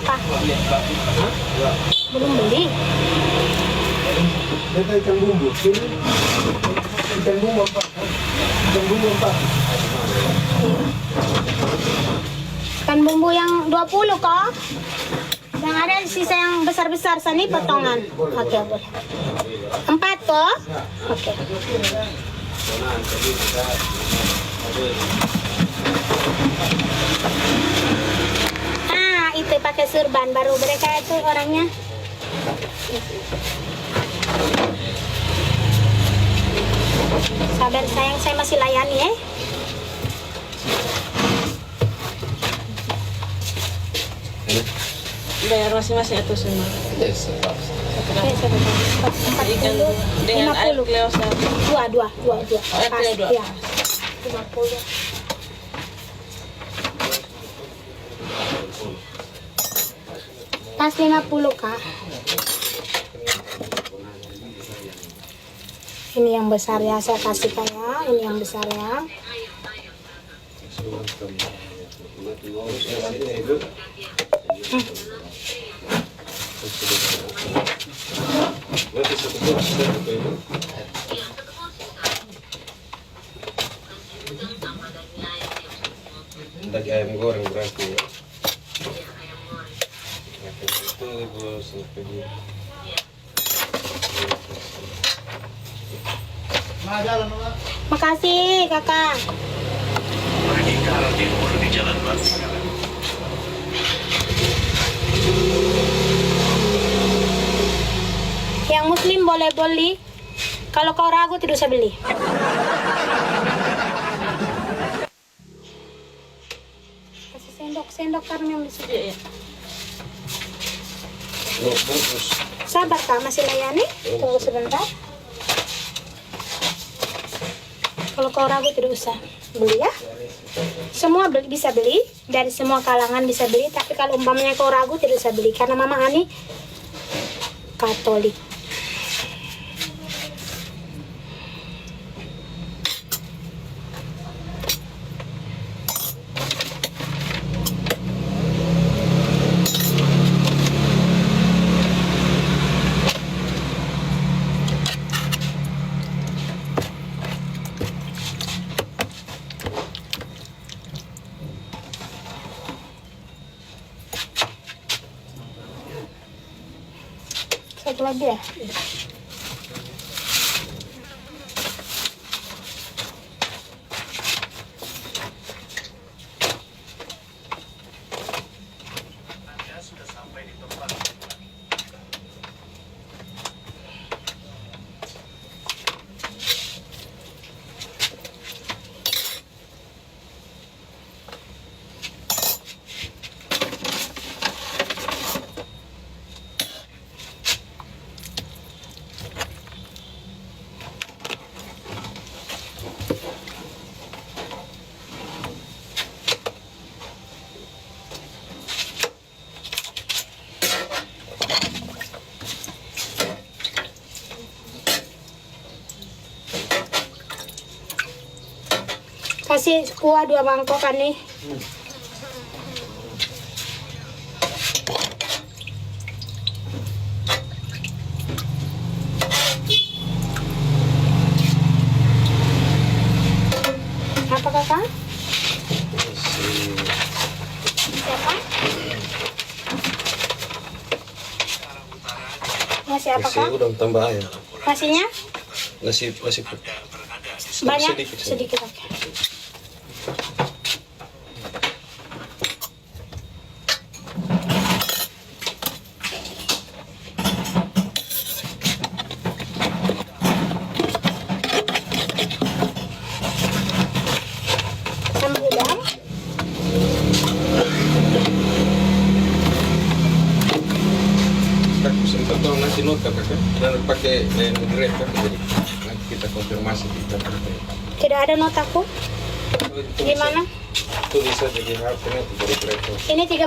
berapa? Belum beli. Kita ikan bumbu. Ikan bumbu apa? Ikan bumbu apa? Ikan bumbu yang 20 kok. Yang ada sisa yang besar-besar sana potongan. Oke, boleh. 4 kok? Oke. Ah, itu pakai surban baru mereka itu orangnya. Sabar sayang, saya masih layani ya. Bayar masing-masing itu semua. Yes. Oke, saya Ikan dengan air 50. kleosa. Dua. Air Pas, dua. ya. 50. Pas 50 kak. Ini yang besar ya, saya kasihkan ya. Ini yang besar ya. Daging ayam goreng berarti ya. Itu bos lagi. Makasih kakak. Yang muslim boleh beli. Kalau kau ragu tidak usah beli. Kasih sendok karena yang di situ. Iya. Bungkus. Sabar kak, masih layani. Tunggu sebentar. Kalau kau ragu tidak usah beli ya. Semua bisa beli, dari semua kalangan bisa beli. Tapi kalau umpamanya kau ragu tidak usah beli karena Mama Ani Katolik. Satu lagi ya. Kasih kuah 2 mangkok kan nih. Apa kakak? Siapa? Nasi apa kak? Nasi udang tambah ayam. Nasinya? Nasi Banyak? sedikit. Sedikit oke. Sambal udang. Kakak sempat tahu nasi nota kakak. Dan pakai grade kakak jadi nanti kita konfirmasi kita pakai. Tidak ada notaku. Gimana? Tulis saja di HP-nya dari grade. Ini 35.000.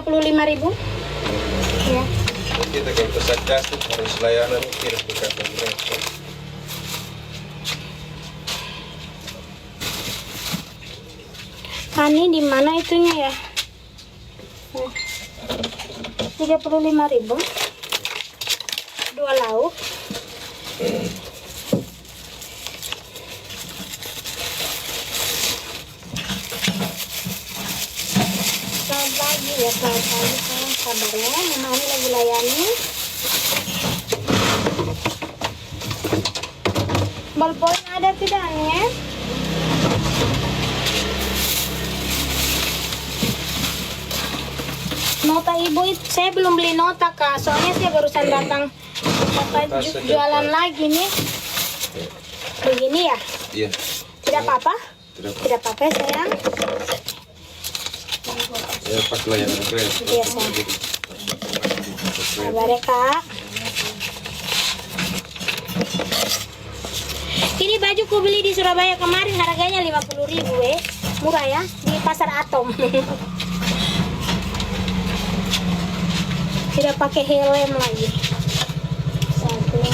Ya. Kita kalau pesan kasih harus layanan kirim ke kakak grade. Ani di mana itunya ya? 35.000. 2 lauk. Selamat pagi ya, selamat pagi sayang, sabar ya, Mama Ani lagi layani. Ballpoint ada tidak nih ya? Nota ibu itu saya belum beli nota kak, soalnya saya barusan datang jualan lagi nih. Begini ya? Iya. Tidak apa-apa? Tidak. Tidak apa-apa ya sayang. Ya pas layanan Grab. Iya sayang. Sabar ya kak. Ini baju ku beli di Surabaya kemarin harganya 50.000 murah ya, di Pasar Atom. Tidak pakai helm lagi. Satu.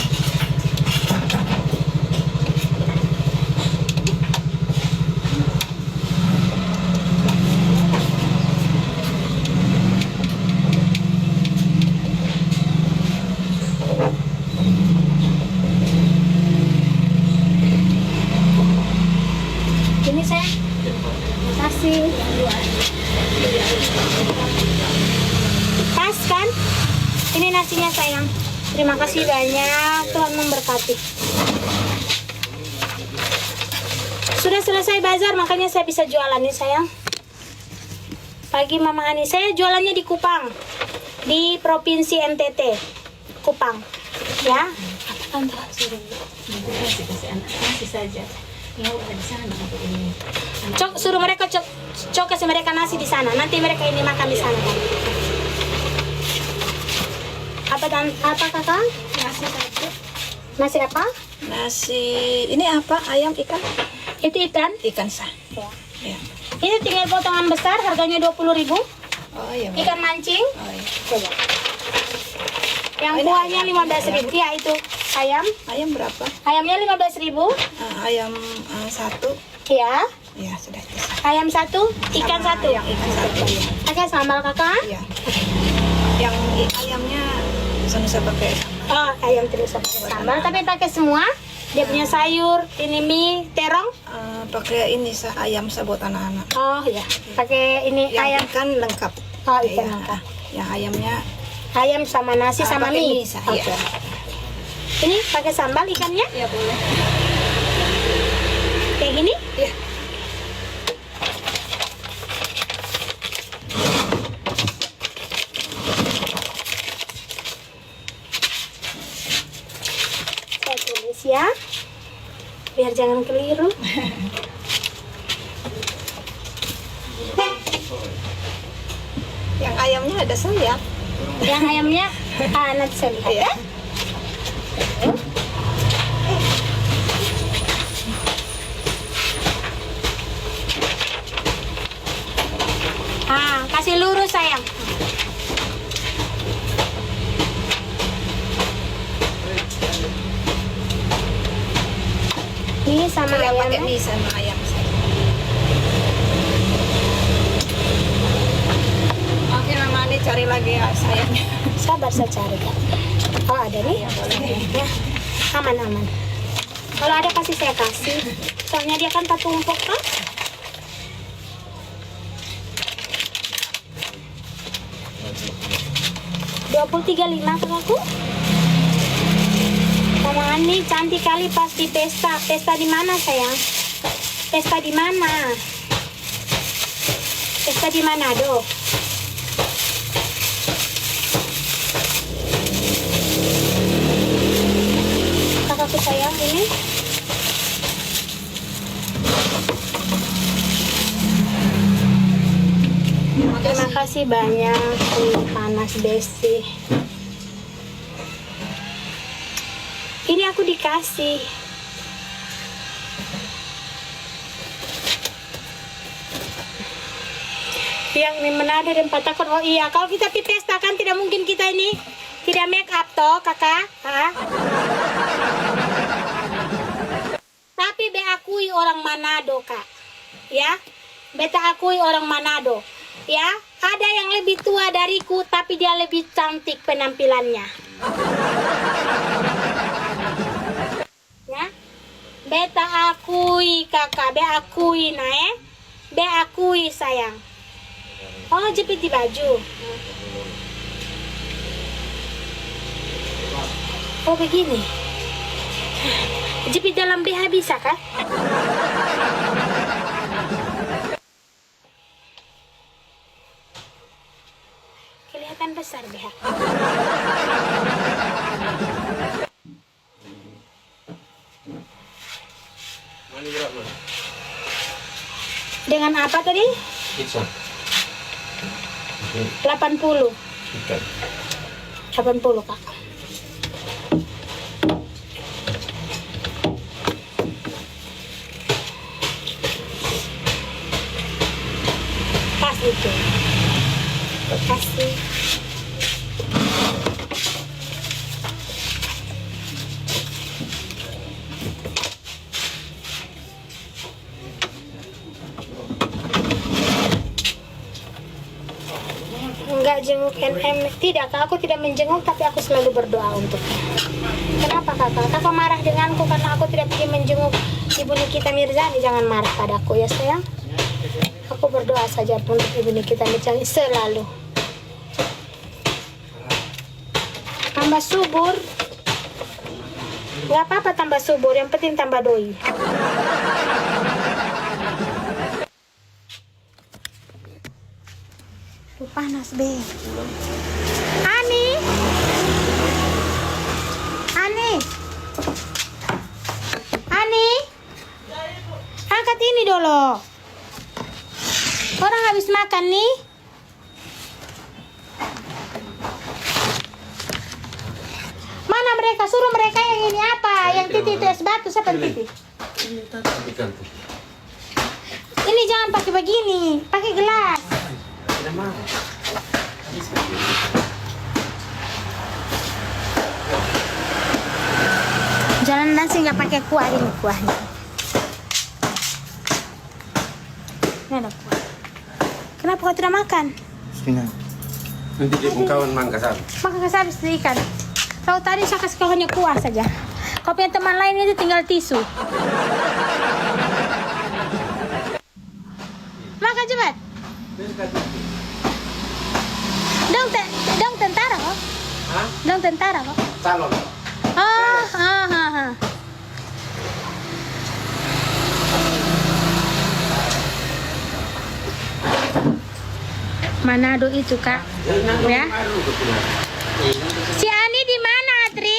Ini saya kasih. Pas kan? Ini nasinya sayang. Terima kasih banyak. Tuhan memberkati. Sudah selesai bazar, makanya saya bisa jualan nih sayang. Pagi Mama Ani, saya jualannya di Kupang, di Provinsi NTT, Kupang. Ya. Kasih saja. Ya udah di sana untuk ini. Cok, suruh mereka cok kasih mereka nasi di sana. Nanti mereka ini makan di sana kan. Apa kakak? Nasi satu. Nasi apa? Nasi ini apa? Ayam ikan? Itu ikan. Ikan sah. Ya. Ya. Ini tinggal potongan besar, harganya 20.000. Oh iya. Mbak. Ikan mancing. Oh iya. Coba. Yang Ini kuahnya ayam. 15.000. Ya itu ayam. Ayam berapa? Ayamnya 15.000. Ayam satu. Ya. Ya sudah itu. Ayam satu, ikan Sama satu. yang ikan satu. Ya. Oke, sambal kakak. Iya. Yang ayamnya bisa pakai sambal. Oh, ayam terus pakai sambal, tapi pakai semua. Dia punya sayur, ini mie, terong. Pakai ini ayam sabut anak-anak. Oh ya, pakai ini Yang ayam. ikan lengkap. Oh, ikan Iya. lengkap. Yang ayamnya Ayam sama nasi sama pakai mie. mie, Oke. iya. Ini pakai sambal ikannya ya boleh. kayak gini. Iya. Saya tulis ya, biar jangan keliru. Yang ayamnya ada sayap. Yang ayamnya, nanti saya lihat ya. Kasih lurus sayang. Ini sama Iya, pakai ayamnya. mie sama ayam. Oke, Mama Ani cari lagi ya sayapnya. Sabar saya cari kan. Oh ada nih. Ya, aman. Kalau ada kasih saya kasih. Soalnya dia kan tak tumpuk kan. $23.5 kakakku. Mama Ani cantik kali pas di pesta. Pesta di mana sayang? Pesta di mana? Pesta di Manado. Kakakku sayang ini. Terima kasih banyak. Panas besi. Ini aku dikasih. Yang ini Manado dan Patakot. Oh iya, kalau kita pergi pesta kan tidak mungkin kita ini tidak make up toh kakak. Tapi be akui orang Manado kak. Ya, beta akui orang Manado. Ya, Ada yang lebih tua dariku, tapi dia lebih cantik penampilannya. Ya, beta akui kakak, be akui nae, be akui sayang. Oh, jepit di baju. Oh begini. Jepit dalam BH bisa kah? Kelihatan besar BH. Mana berapa? Dengan apa tadi? Pizza. 80. Ikan. 80 kak. Pas itu. Kasih. Enggak jenguk NM, tidak kak, aku tidak menjenguk, tapi aku selalu berdoa untuknya. Kenapa kakak? Kakak marah denganku karena aku tidak pergi menjenguk Ibu Nikita Mirzani. Jangan marah padaku ya sayang. Aku berdoa saja untuk Ibu Nikita Mirzani selalu. Tambah subur, nggak apa-apa tambah subur, yang penting tambah doi. Tuh panas be. Ani, Ani, Ani, angkat ini dulu. Orang habis makan nih. Mana mereka? Suruh mereka yang ini apa? Yang titik itu es batu, siapa yang titik? Ikan. Ini jangan pakai begini, pakai gelas. Jalan nasi nggak pakai kuah, ini kuahnya. Ini ada kuah. Kenapa kau tidak makan? Sini. Nanti dia kawan mangga sana. Makan kasih habis ikan. Tahu tadi saya kasih kau hanya kuah saja. Kau punya teman lain itu tinggal tisu. Makan cepat. Dong tentara kok? Hah? Dong tentara kok? Calon. Manado itu kak, ya? Si Ani di mana, Tri?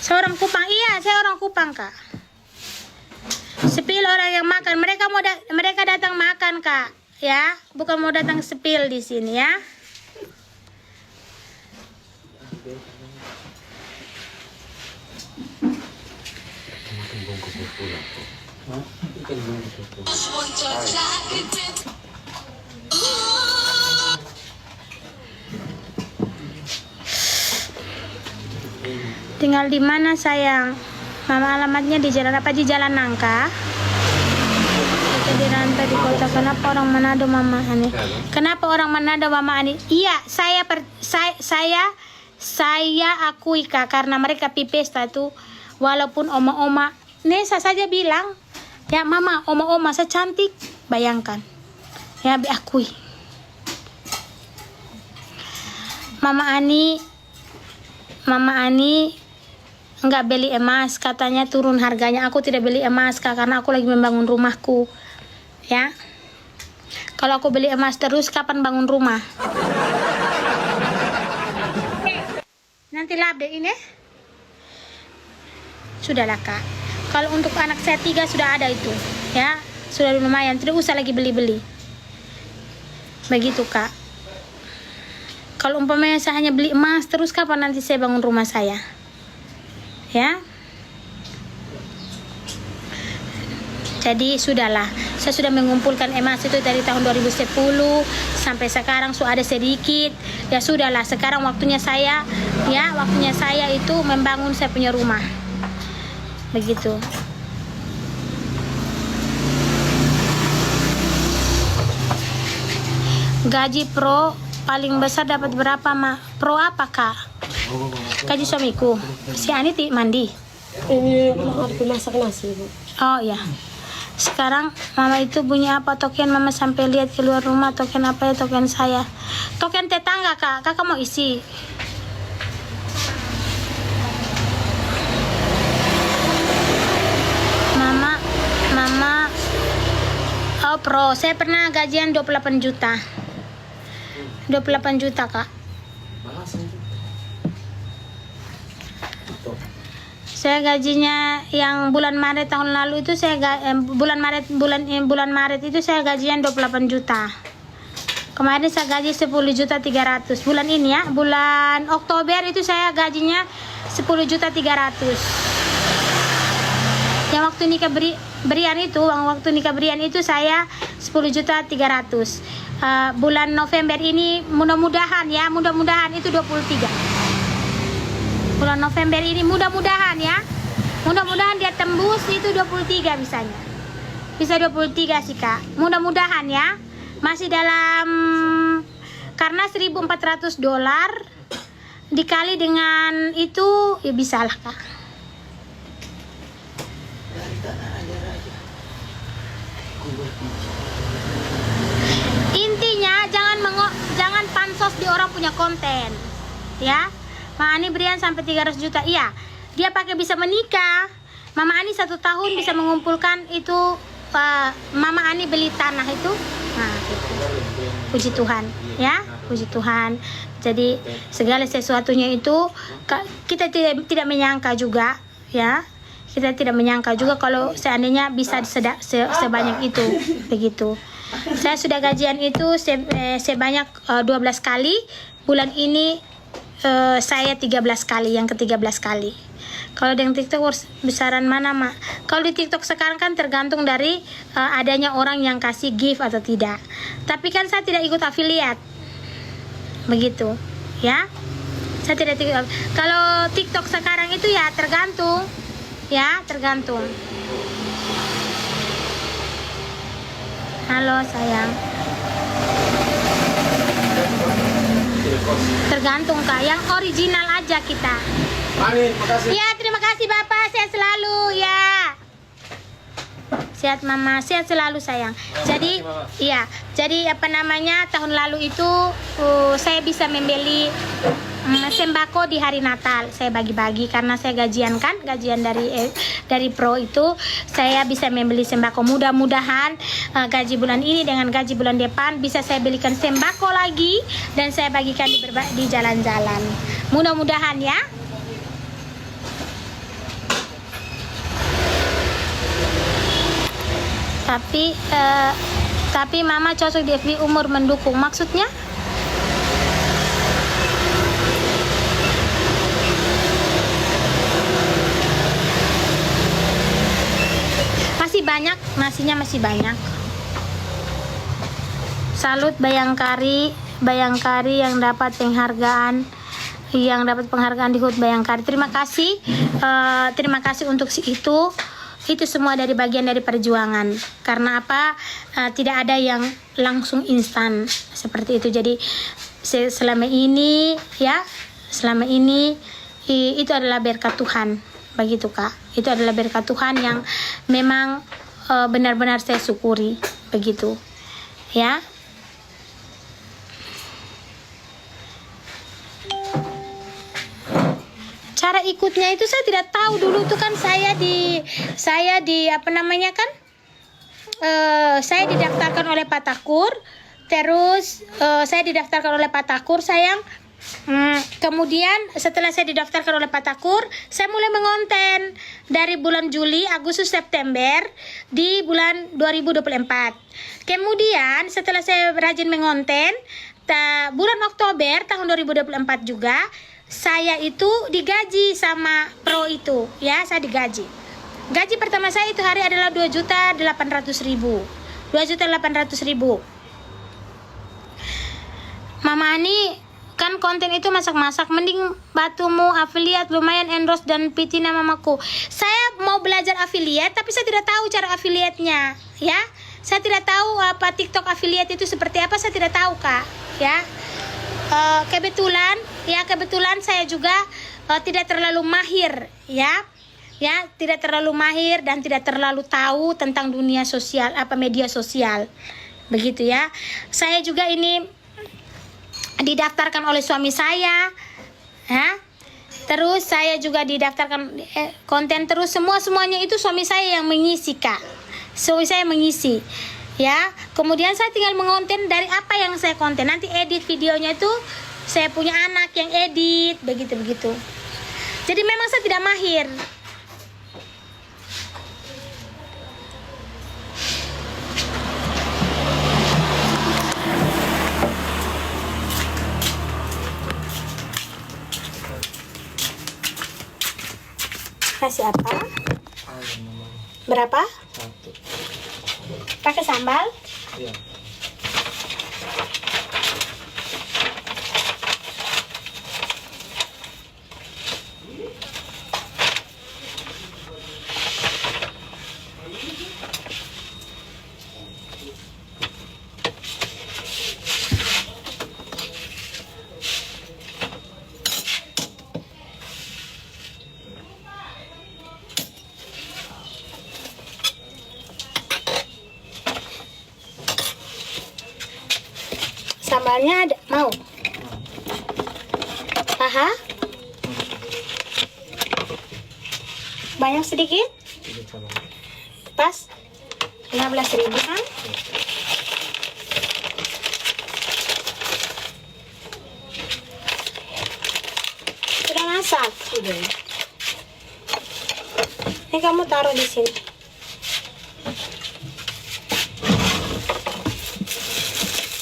Seorang Kupang, iya, saya orang Kupang kak. Sepil orang yang makan, mereka datang makan kak, ya, bukan mau datang sepil di sini ya. Tinggal di mana sayang? Mama alamatnya di jalan apa? Di Jalan Nangka. Kita dirantau di kota. Kenapa orang Manado Mama Ani? Kenapa orang Manado Mama Ani? Iya, saya akui kak, karena mereka pipesta tuh walaupun oma-oma Nesa saja bilang ya mama oma-oma saya cantik, bayangkan ya, akui. Mama Ani nggak beli emas, katanya turun harganya. Aku tidak beli emas kak, karena aku lagi membangun rumahku ya. Kalau aku beli emas terus kapan bangun rumah? Nanti lap deh ini. Sudahlah kak, kalau untuk anak saya 3 sudah ada itu ya, sudah lumayan, tidak usah lagi beli-beli begitu kak. Kalau umpamanya saya hanya beli emas terus kapan nanti saya bangun rumah saya ya. Jadi sudahlah, saya sudah mengumpulkan emas itu dari tahun 2010 sampai sekarang sudah ada sedikit. Ya sudahlah, sekarang waktunya saya itu membangun saya punya rumah. Begitu. Gaji pro paling besar dapat berapa, Mak? Pro apa, Kak? Gaji suamiku. Si Ani mandi. Ini masak nasi, Bu. Oh ya. Sekarang Mama itu bunyi apa token? Mama sampai lihat keluar rumah token apa ya, token saya. Token tetangga, Kak. Kakak mau isi. Mama. Oh, pro. Saya pernah gajian 28 juta. 28 juta, Kak. Saya gajinya yang bulan Maret tahun lalu itu bulan Maret itu saya gajian 28 juta. Kemarin saya gaji 10.300.000. Bulan ini ya, bulan Oktober itu saya gajinya 10.300.000. Yang waktu nikah berian itu saya 10.300.000. Bulan November ini mudah-mudahan itu 23. Bulan November ini mudah-mudahan dia tembus itu 23 bisanya. Bisa 23 sih, Kak. Mudah-mudahan ya. Masih dalam, karena $1.400 dikali dengan itu ya bisalah, Kak. Intinya jangan pansos di orang punya konten. Ya. Mama Ani berian sampai 300 juta. Iya, dia pakai bisa menikah. Mama Ani 1 tahun bisa mengumpulkan itu. Mama Ani beli tanah itu. Nah, gitu. Puji Tuhan, ya, puji Tuhan. Jadi segala sesuatunya itu kita tidak menyangka juga, ya. Kita tidak menyangka juga kalau seandainya bisa sebanyak itu, begitu. Saya sudah gajian itu sebanyak 12 kali. Bulan ini saya 13 kali, yang ke-13 kali. Kalau dengan TikTok besaran mana, Mak? Kalau di TikTok sekarang kan tergantung dari adanya orang yang kasih gift atau tidak. Tapi kan saya tidak ikut afiliat. Begitu, ya. Saya tidak ikut. Kalau TikTok sekarang itu ya tergantung. Ya, tergantung. Halo, sayang. Tergantung, Kak, yang original aja kita. Amin, makasih. Ya, terima kasih Bapak, sehat selalu ya. Sehat Mama, sehat selalu sayang. Jadi, iya, jadi tahun lalu itu saya bisa membeli sembako di hari Natal. Saya bagi-bagi karena saya gajian dari pro itu, saya bisa membeli sembako. Mudah-mudahan gaji bulan ini dengan gaji bulan depan bisa saya belikan sembako lagi dan saya bagikan di jalan-jalan. Mudah-mudahan ya. Tapi Mama cocok di FB umur mendukung. Maksudnya? Masih banyak, nasinya masih banyak. Salut Bayangkari yang dapat penghargaan di HUT Bayangkari. Terima kasih untuk itu semua dari bagian dari perjuangan. Karena apa? Tidak ada yang langsung instan seperti itu. Jadi selama ini itu adalah berkat Tuhan. Begitu, Kak. Itu adalah berkat Tuhan yang memang benar-benar saya syukuri. Begitu. Ya. Cara ikutnya itu saya tidak tahu. Dulu tuh kan saya didaftarkan oleh Pak Takur. Terus saya didaftarkan oleh Pak Takur, sayang. Kemudian setelah saya didaftarkan oleh Pak Takur, saya mulai mengonten dari bulan Juli, Agustus, September di bulan 2024. Kemudian setelah saya rajin mengonten, bulan Oktober tahun 2024 juga saya itu digaji sama pro itu, ya, saya digaji. gaji pertama saya itu hari adalah 2.800.000. 2.800.000. Mama Ani kan konten itu masak-masak, mending batumu afiliat lumayan endorse dan PT mamaku. Saya mau belajar afiliat tapi saya tidak tahu cara afiliatnya, ya. Saya tidak tahu apa TikTok afiliat itu seperti apa, saya tidak tahu, Kak, ya. Kebetulan saya juga tidak terlalu mahir, ya, tidak terlalu mahir dan tidak terlalu tahu tentang dunia sosial, media sosial, begitu ya. Saya juga ini didaftarkan oleh suami saya, ya. Terus saya juga didaftarkan konten, terus semuanya itu suami saya yang mengisi, Kak. Suami saya mengisi, ya. Kemudian saya tinggal mengonten dari apa yang saya konten. Nanti edit videonya itu saya punya anak yang edit, begitu. Jadi memang saya tidak mahir. Nasi apa? Berapa? 1. Pakai sambal? Iya. Sambalnya ada, mau? Aha? Banyak sedikit? Pas? 15.000 kan? Sudah masak? Sudah. Ini kamu taruh di sini.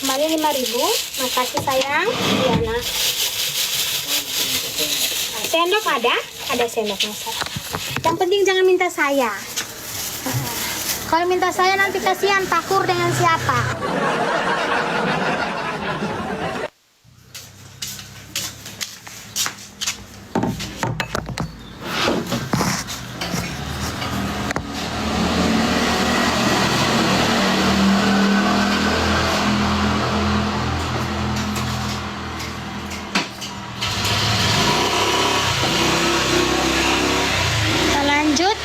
Kembali 5.000. Makasih sayang. Diana. Sendok ada? Ada sendok masak. Yang penting jangan minta saya. Kalau minta saya nanti kasihan takur dengan siapa.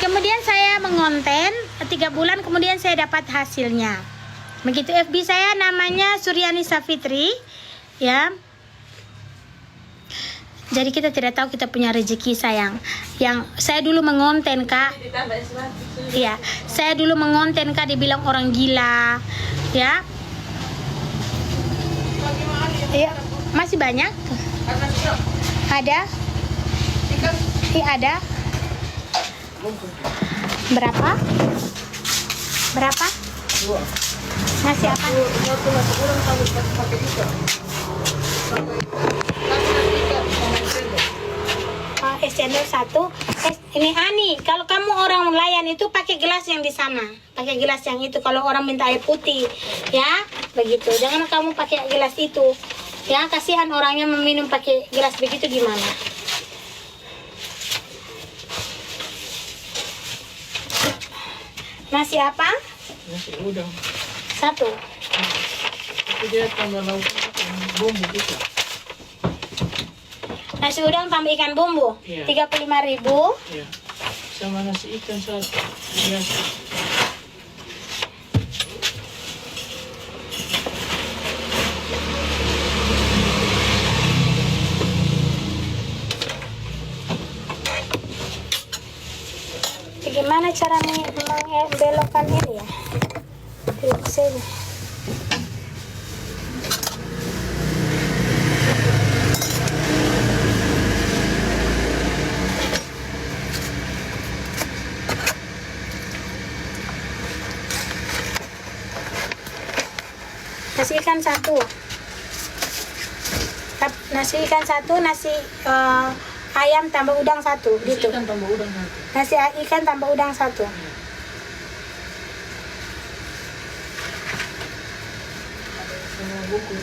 Kemudian saya mengonten 3 bulan, kemudian saya dapat hasilnya. Begitu. FB saya namanya Suryani Safitri, ya. Jadi kita tidak tahu kita punya rezeki, sayang. Yang saya dulu mengonten, Kak. Iya, saya dulu mengonten, Kak, dibilang orang gila, ya. Iya, masih banyak. Ada? Iya, ada. Berapa? Nasi apa? Es cendol 1. Ini Ani, kalau kamu orang nelayan itu pakai gelas yang di sana, pakai gelas yang itu. Kalau orang minta air putih, ya, begitu. Jangan kamu pakai gelas itu, ya. Kasihan orangnya meminum pakai gelas begitu, gimana? Nasi apa? Nasi udang. 1. Itu dia tambah lauk bumbu gitu. Nasi udang tambah ikan bumbu. Iya. 35.000. Iya. Sama nasi ikan 1. Biasa. Gimana cara membelokkan ini ya? Di sini. Nasi ikan 1. Nasi ikan 1, nasi ayam tambah udang 1 gitu. Ikan tambah udang satu. Nasi ikan tambah udang 1. Sama buku.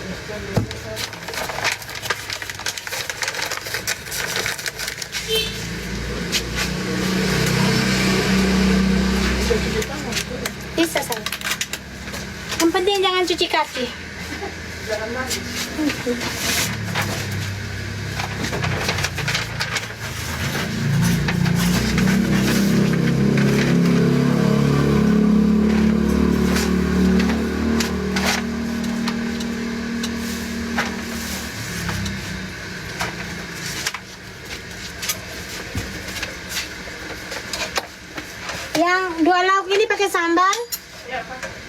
Bisa cuci tangan. Bisa saya. Yang penting jangan cuci kaki. Jangan mandi. Yang 2 lauk ini pakai sambal. Ya, Pak.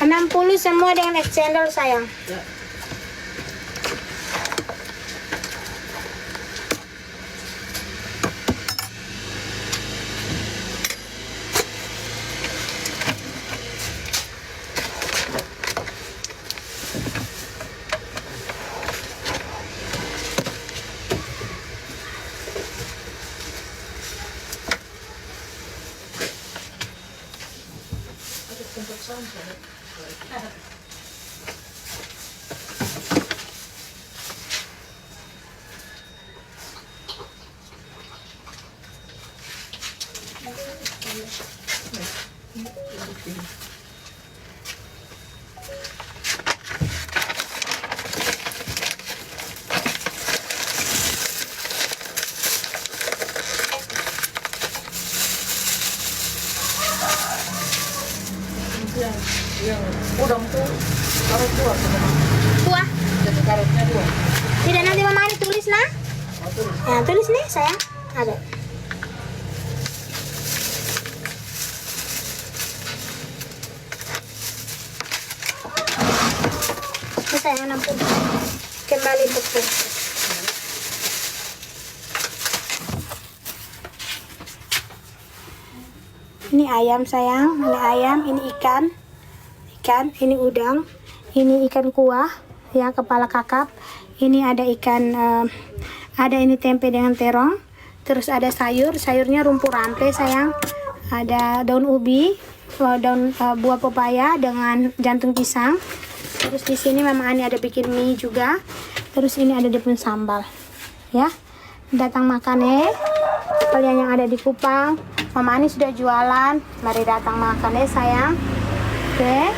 60 semua dengan es cendol sayang. Ya. Ada tempat sampah. Ada. Yang udang tuh karot 2 sebenarnya. Kuah. Jadi karotnya 2. Tidak, nanti mama ini tulis nah. Nah, tulis nih sayang. Ada. Ini sayang 60. Kembali pupuk. Ini ayam sayang, ini ayam, ini ikan, ini udang, ini ikan kuah, ya kepala kakap, ini ada ikan, ada ini tempe dengan terong, terus ada sayurnya rumput rampe sayang, ada daun ubi, daun buah pepaya dengan jantung pisang, terus di sini mama Ani ada bikin mie juga, terus ini ada dia punya sambal, ya, datang makan kalian yang ada di Kupang. Mama Ani sudah jualan, mari datang makan sayang. Oke,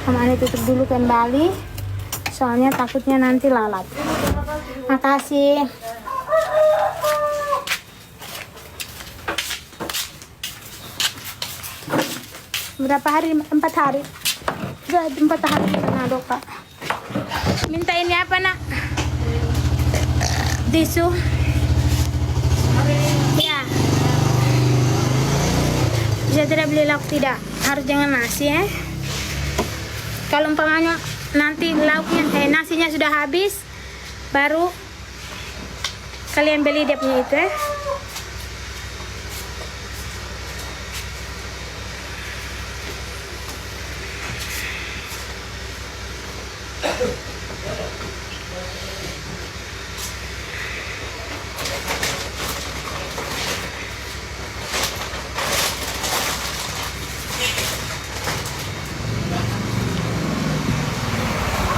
Mama Ani tutup dulu kembali, soalnya takutnya nanti lalat. Makasih. Berapa hari? 4 hari. Sudah 4 hari kena doka. Minta ini apa nak? Tisu. Ya. Bisa tidak beli lauk tidak? Harus dengan nasi Kalau umpamanya nanti lauknya nasinya sudah habis, baru kalian beli dia punya itu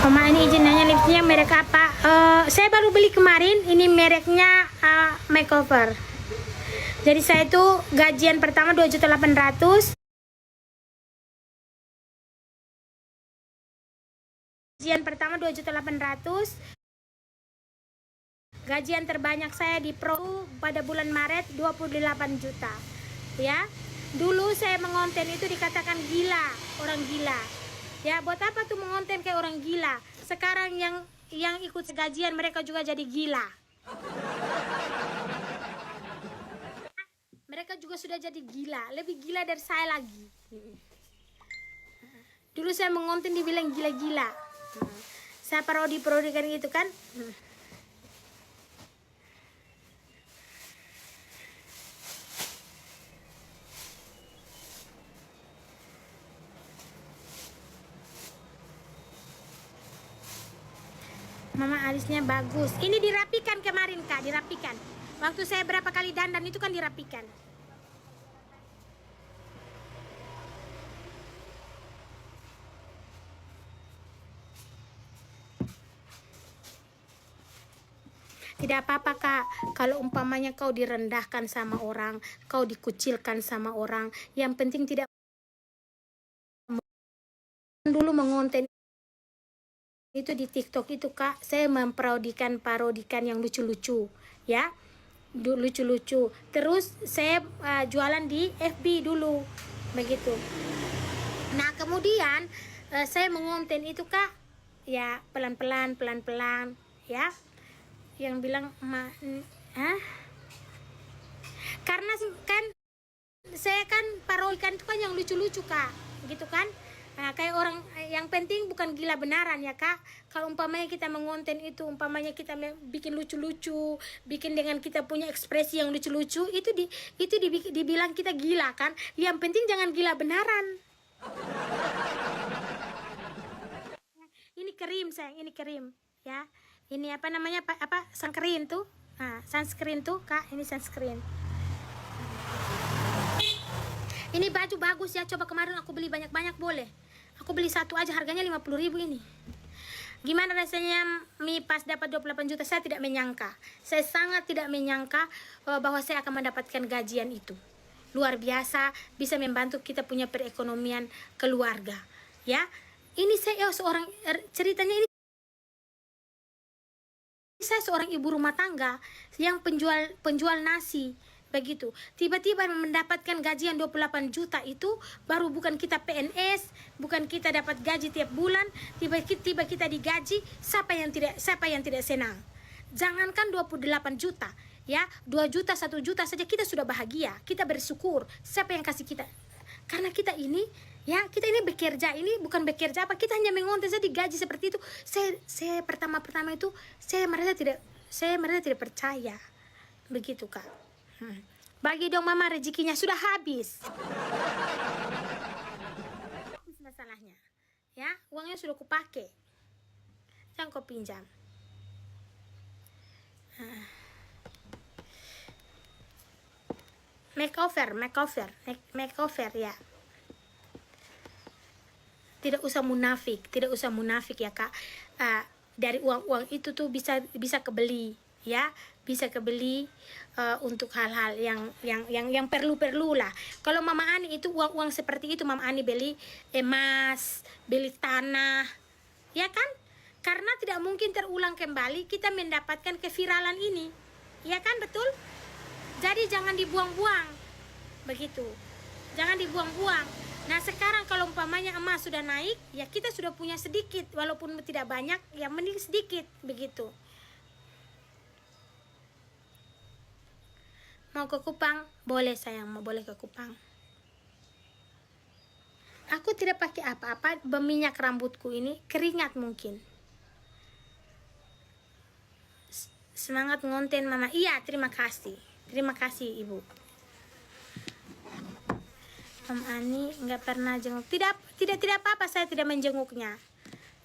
Mama ini izin nanya lipsnya merek apa? Saya baru beli kemarin. Ini mereknya Makeover. Jadi saya itu gajian pertama 2.800.000. Gajian pertama 2.800.000. Gajian terbanyak saya di Pro pada bulan Maret 28 juta. Ya. Dulu saya mengonten itu dikatakan gila, orang gila. Ya, buat apa tuh mengonten kayak orang gila? Sekarang yang ikut gajian mereka juga jadi gila. Mereka juga sudah jadi gila, lebih gila dari saya lagi. Dulu saya mengonten dibilang gila-gila. Saya parodi-parodi kan gitu kan. Mama alisnya bagus. Ini dirapikan kemarin Kak, dirapikan. Waktu saya berapa kali dandan itu kan dirapikan. Tidak apa-apa Kak, kalau umpamanya kau direndahkan sama orang, kau dikucilkan sama orang, yang penting tidak dulu mengonten itu di TikTok itu Kak, saya memparodikan yang lucu-lucu, ya, lucu-lucu. Terus saya jualan di FB dulu, begitu. Nah kemudian saya mengonten itu Kak, ya pelan-pelan, ya. Yang bilang karena kan saya kan parodikan itu kan yang lucu-lucu Kak, gitu kan. Nah, kayak orang yang penting bukan gila benaran ya Kak. Kalau umpamanya kita mengonten itu, umpamanya kita bikin lucu-lucu, bikin dengan kita punya ekspresi yang lucu-lucu, itu dibilang kita gila kan. Yang penting jangan gila benaran. Ini krim sayang, ini krim ya. Ini apa namanya, apa sunscreen tuh. Nah, sunscreen tuh Kak, ini sunscreen. Ini baju bagus ya, coba kemarin aku beli banyak-banyak boleh. Aku beli satu aja harganya 50.000 ini. Gimana rasanya Mi pas dapat 28 juta? Saya tidak menyangka. Saya sangat tidak menyangka bahwa saya akan mendapatkan gajian itu. Luar biasa, bisa membantu kita punya perekonomian keluarga. Ya, ini saya seorang, ceritanya ini saya seorang ibu rumah tangga yang penjual nasi, begitu. Tiba-tiba mendapatkan gajian 28 juta itu baru bukan kita PNS, bukan kita dapat gaji tiap bulan, tiba-tiba kita digaji, siapa yang tidak senang. Jangankan 28 juta, ya, 2 juta, 1 juta saja kita sudah bahagia, kita bersyukur. Siapa yang kasih kita? Karena kita ini, ya, kita ini bekerja, ini bukan bekerja apa, kita hanya mengonten saja digaji seperti itu. Saya pertama itu saya merasa tidak percaya, begitu Kak. Bagi dong Mama, rezekinya sudah habis. Masalahnya, ya, uangnya sudah kupakai, jangan kau pinjam. Makeover ya. Tidak usah munafik ya Kak. Dari uang itu tuh bisa kebeli, ya, bisa kebeli untuk hal-hal yang perlu lah. Kalau Mama Ani itu uang seperti itu, Mama Ani beli emas, beli tanah, ya kan? Karena tidak mungkin terulang kembali kita mendapatkan keviralan ini, ya kan, betul? Jadi jangan dibuang-buang, begitu. Jangan dibuang-buang. Nah sekarang kalau umpamanya emas sudah naik, ya kita sudah punya sedikit, walaupun tidak banyak, ya mending sedikit, begitu. Mau ke Kupang? Boleh sayang, boleh ke Kupang. Aku tidak pakai apa-apa, berminyak rambutku ini, keringat mungkin. Semangat ngonten Mama. Iya, terima kasih Ibu. Om Ani nggak pernah jenguk. Tidak apa-apa, saya tidak menjenguknya,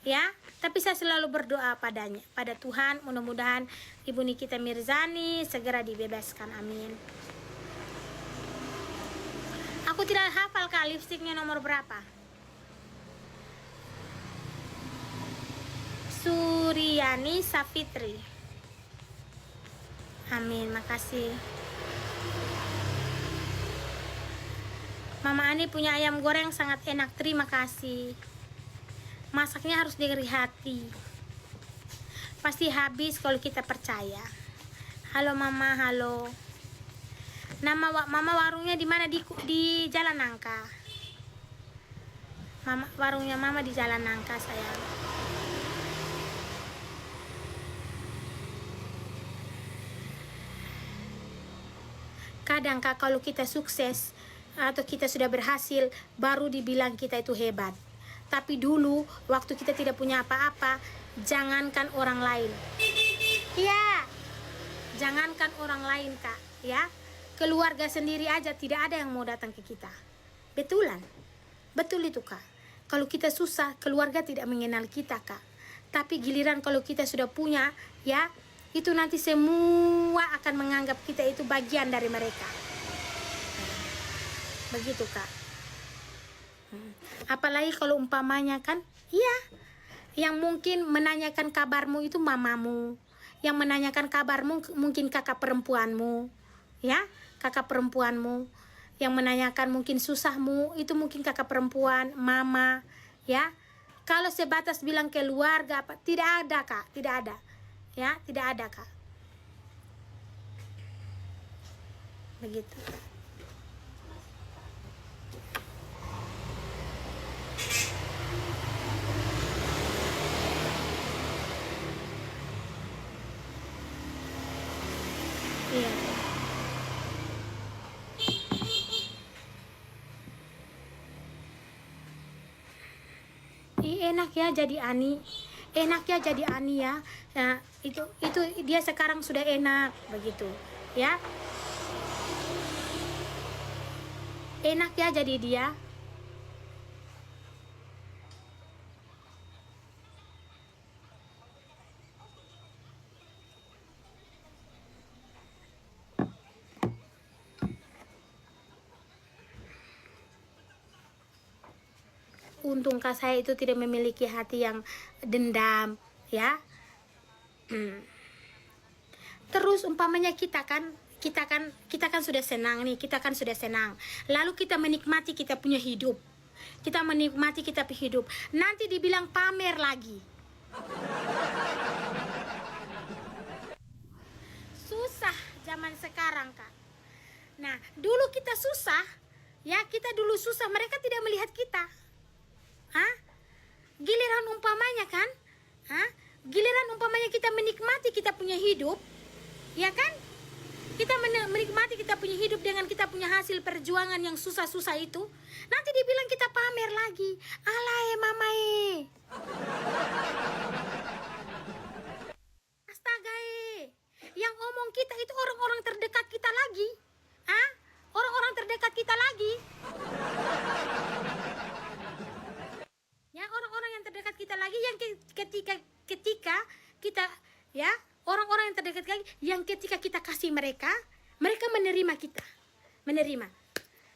ya. Tapi saya selalu berdoa pada Tuhan, mudah-mudahan Ibu Nikita Mirzani segera dibebaskan, amin. Aku tidak hafal Kak lipstiknya nomor berapa. Suryani Safitri, amin, makasih. Mama Ani punya ayam goreng sangat enak, terima kasih. Masaknya harus dari hati. Pasti habis kalau kita percaya. Halo Mama, halo. Mama warungnya di mana? Di Jalan Nangka. Warungnya Mama di Jalan Nangka, sayang. Kadang Kak, kalau kita sukses atau kita sudah berhasil, baru dibilang kita itu hebat. Tapi dulu waktu kita tidak punya apa-apa, jangankan orang lain, ya, jangankan orang lain Kak, ya, keluarga sendiri aja tidak ada yang mau datang ke kita. Betul itu Kak. Kalau kita susah, keluarga tidak mengenal kita Kak. Tapi giliran kalau kita sudah punya, ya, itu nanti semua akan menganggap kita itu bagian dari mereka. Begitu, Kak. Apalagi kalau umpamanya kan, iya, yang mungkin menanyakan kabarmu itu mamamu, yang menanyakan kabarmu mungkin kakak perempuanmu, ya, kakak perempuanmu, yang menanyakan mungkin susahmu itu mungkin kakak perempuan, mama, ya. Kalau sebatas bilang keluarga apa, tidak ada, Kak, tidak ada, ya, tidak ada, Kak. Begitu. Iya. Enak ya jadi Ani. Enak ya jadi Ani ya. Nah, itu dia sekarang sudah enak begitu, ya. Enak ya jadi dia. Untungkah saya itu tidak memiliki hati yang dendam, ya. Terus umpamanya kita kan sudah senang nih, kita kan sudah senang. Lalu kita menikmati kita punya hidup. Kita menikmati kita punya hidup. Nanti dibilang pamer lagi. Susah zaman sekarang, Kak. Nah, dulu kita susah, ya, kita dulu susah, mereka tidak melihat kita. Giliran umpamanya kan, giliran umpamanya kita menikmati kita punya hidup, ya kan, kita menikmati kita punya hidup dengan kita punya hasil perjuangan yang susah-susah itu, nanti dibilang kita pamer lagi. Alay mamae, astaga, yang ngomong kita itu orang-orang terdekat kita lagi, orang-orang terdekat kita lagi. Ya, orang-orang yang terdekat kita lagi, yang ketika kita, ya, orang-orang yang terdekat lagi, yang ketika kita kasih mereka menerima kita, menerima.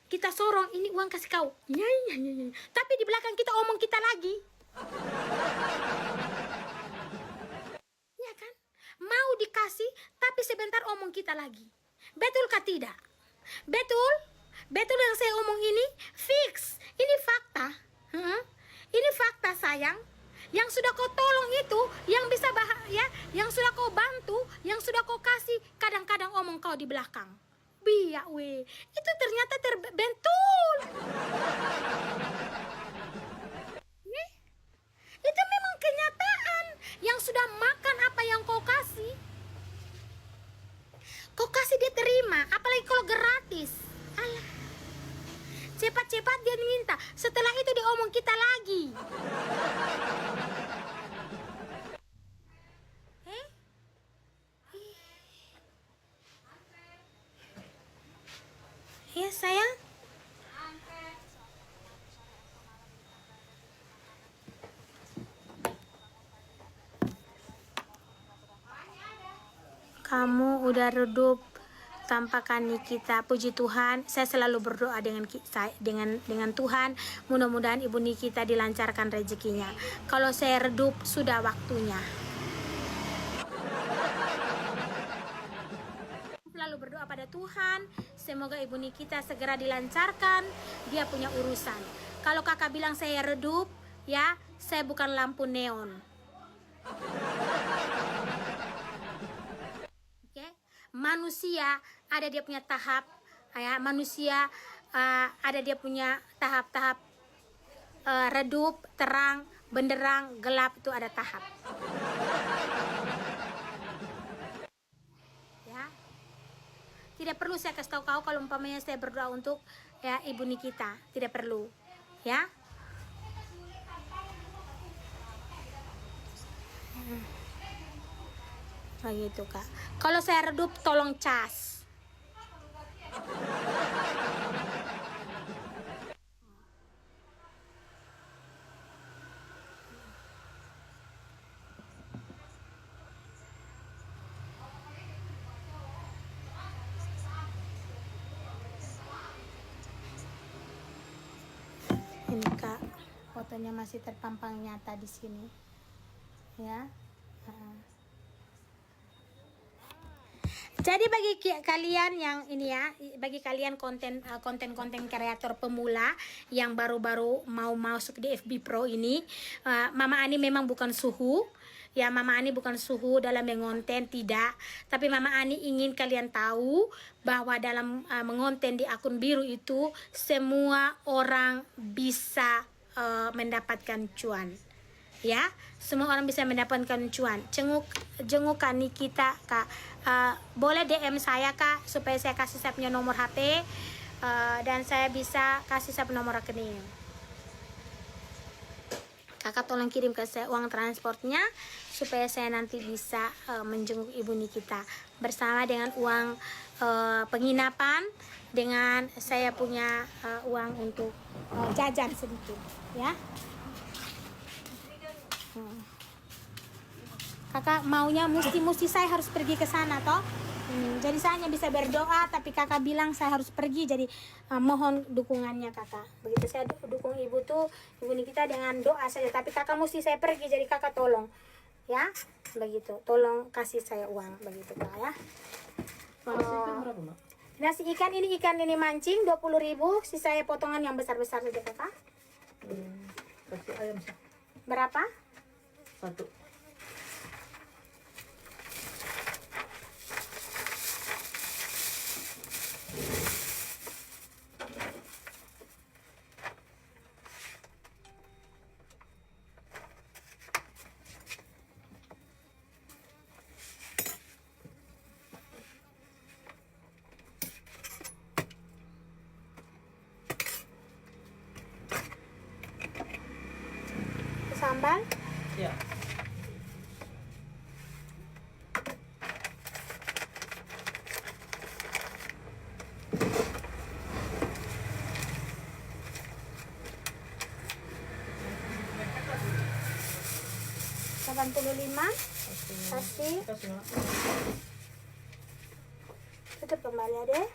Kita sorong, ini uang kasih kau, nyai. Tapi di belakang kita omong kita lagi, ya kan? Mau dikasih, tapi sebentar omong kita lagi. Betul kah tidak? Betul yang saya omong ini fix, ini fakta. Ini fakta sayang. Yang sudah kau tolong itu, yang bisa yang sudah kau bantu, yang sudah kau kasih, kadang-kadang omong kau di belakang. Biak we, itu ternyata terbentul. Itu memang kenyataan. Yang sudah makan apa yang kau kasih, dia terima. Apalagi kalau gratis. Alah, cepat-cepat dia minta, setelah itu dia omong kita lagi. Ya sayang. Kamu udah redup tanpa Nikita. Puji Tuhan, saya selalu berdoa dengan Tuhan, mudah-mudahan Ibu Nikita dilancarkan rezekinya. Kalau saya redup, sudah waktunya. Selalu berdoa pada Tuhan, semoga Ibu Nikita segera dilancarkan dia punya urusan. Kalau kakak bilang saya redup, ya, saya bukan lampu neon. Manusia ada dia punya tahap, ya, manusia ada dia punya tahap-tahap, redup, terang, benderang, gelap, itu ada tahap. Ya, tidak perlu saya kasih tahu kau kalau umpamanya saya berdoa untuk, ya, Ibu Nikita, tidak perlu, ya. Begitu Kak. Kalau saya redup, tolong cas. fotonya masih terpampang nyata di sini. Ya. Jadi bagi kalian yang ini ya, bagi kalian konten kreator pemula yang baru-baru mau masuk di FB Pro ini, Mama Ani memang bukan suhu. Ya, Mama Ani bukan suhu dalam mengonten, tidak. Tapi Mama Ani ingin kalian tahu bahwa dalam mengonten di akun biru itu semua orang bisa mendapatkan cuan. Ya, semua orang bisa mendapatkan cuan. Jenguk Kak Nikita, Kak. Boleh DM saya, Kak, supaya saya kasih saya punya nomor HP dan saya bisa kasih saya nomor rekening. Kakak tolong kirim ke saya uang transportnya supaya saya nanti bisa menjenguk Ibu Nikita bersama dengan uang penginapan, dengan saya punya uang untuk jajan sedikit, ya. Kakak maunya mesti saya harus pergi ke sana toh. Jadi saya hanya bisa berdoa, tapi kakak bilang saya harus pergi, jadi mohon dukungannya kakak. Begitu saya dukung ibu tuh, Ibu Nikita dengan doa saja, tapi kakak mesti saya pergi, jadi kakak tolong ya, begitu, tolong kasih saya uang begitu kak ya. Nasi ikan ini mancing 20.000, sisanya potongan yang besar-besar saja kakak. Kasih ayam Berapa? 1. Sambal? Ya. Kasih. Tutup kembali ya deh.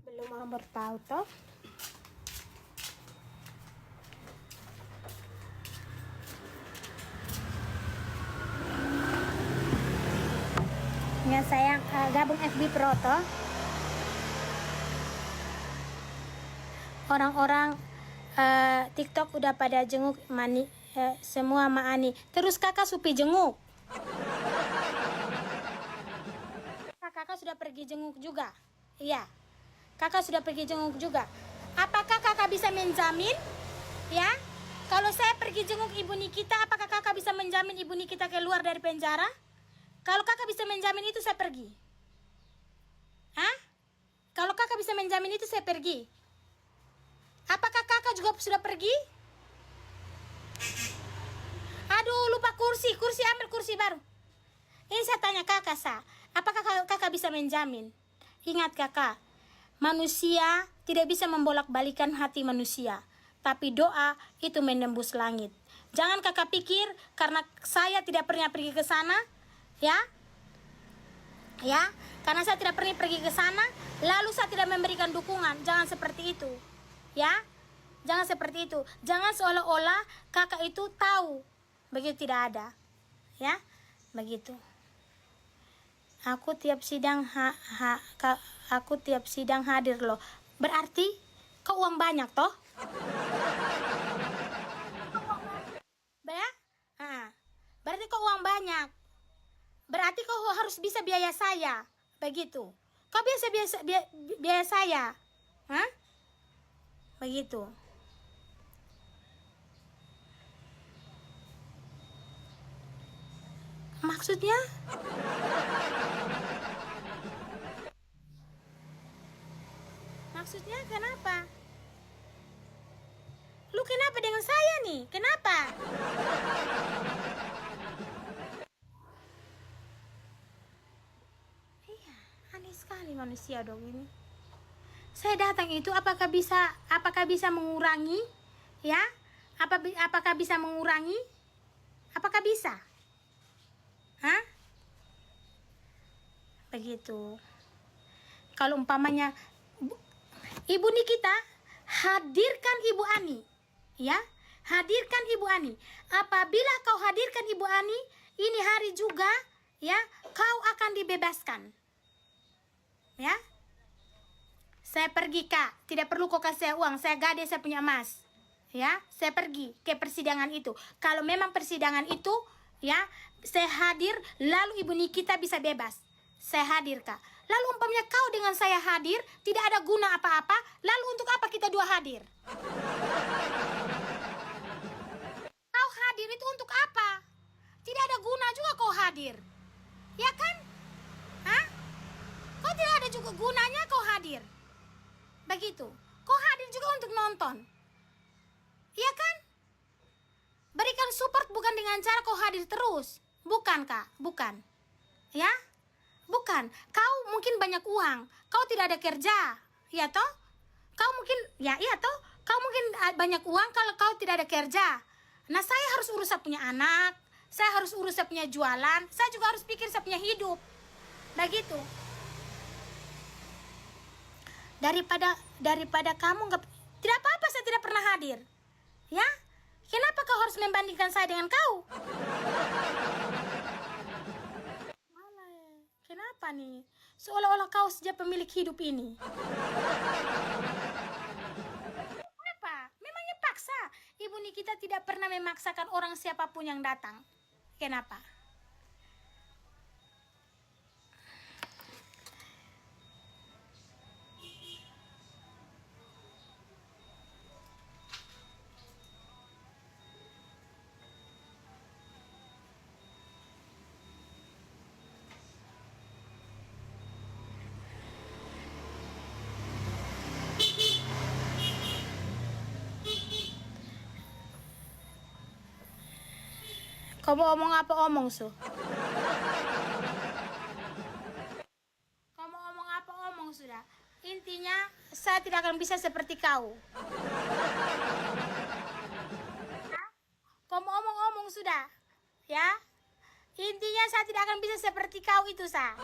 Belum mau bertahu toh. Ya sayang, gabung FB Pro toh. Orang-orang TikTok udah pada jenguk semua Ma Ani. Terus kakak supi jenguk. Kakak sudah pergi jenguk juga. Iya. Kakak sudah pergi jenguk juga. Apakah kakak bisa menjamin? Ya. Kalau saya pergi jenguk Ibu Nikita, apakah kakak bisa menjamin Ibu Nikita keluar dari penjara? Kalau kakak bisa menjamin itu, saya pergi. Hah? Kalau kakak bisa menjamin itu, saya pergi. Apakah kakak juga sudah pergi? Aduh, lupa kursi. Ambil kursi baru. Ini saya tanya kakak, apakah kakak bisa menjamin? Ingat kakak, manusia tidak bisa membolak-balikan hati manusia. Tapi doa itu menembus langit. Jangan kakak pikir karena saya tidak pernah pergi ke sana, ya, karena saya tidak pernah pergi ke sana, lalu saya tidak memberikan dukungan. Jangan seperti itu, ya, jangan seperti itu. Jangan seolah-olah kakak itu tahu, begitu tidak ada, ya, begitu. Aku tiap sidang hadir loh. Berarti kau uang banyak toh? Berarti kau uang banyak. Berarti kau harus bisa biaya saya. Begitu. Kau biaya saya. Hah? Begitu. Maksudnya? Maksudnya kenapa? Lu kenapa dengan saya nih? Kenapa? Iya, aneh sekali manusia dong ini. Saya datang itu apakah bisa mengurangi? Ya? Apakah bisa mengurangi? Apakah bisa? Hah? Begitu. Kalau umpamanya Ibu Nikita, hadirkan Ibu Ani, ya, hadirkan Ibu Ani. Apabila kau hadirkan Ibu Ani, ini hari juga, ya, kau akan dibebaskan, ya. Saya pergi, Kak, tidak perlu kau kasih saya uang, saya gade, saya punya emas, ya. Saya pergi ke persidangan itu. Kalau memang persidangan itu, ya, saya hadir, lalu Ibu Nikita bisa bebas. Saya hadir, Kak. Lalu umpamanya kau dengan saya hadir, tidak ada guna apa-apa, lalu untuk apa kita dua hadir? Kau hadir itu untuk apa? Tidak ada guna juga kau hadir, ya kan? Hah? Kau tidak ada juga gunanya kau hadir. Begitu. Kau hadir juga untuk nonton, iya kan? Berikan support bukan dengan cara kau hadir terus. Bukan, Kak, bukan. Ya? Bukan. Kau mungkin banyak uang, kau tidak ada kerja, ya toh? Kau mungkin, ya iya toh? Kau mungkin banyak uang kalau kau tidak ada kerja. Nah, saya harus urus saya punya anak, saya harus urus saya punya jualan, saya juga harus pikir saya punya hidup. Begitu. Daripada kamu nggak, tidak apa-apa saya tidak pernah hadir, ya. Kenapa kau harus membandingkan saya dengan kau? Malah, kenapa nih? Seolah-olah kau saja pemilik hidup ini. Kenapa? Memangnya paksa? Ibu Nikita tidak pernah memaksakan orang siapapun yang datang. Kenapa? Kau mau omong apa omong, Su? Kau mau omong apa omong sudah. Intinya saya tidak akan bisa seperti kau. Kau mau omong-omong sudah, ya. Intinya saya tidak akan bisa seperti kau itu, Sa.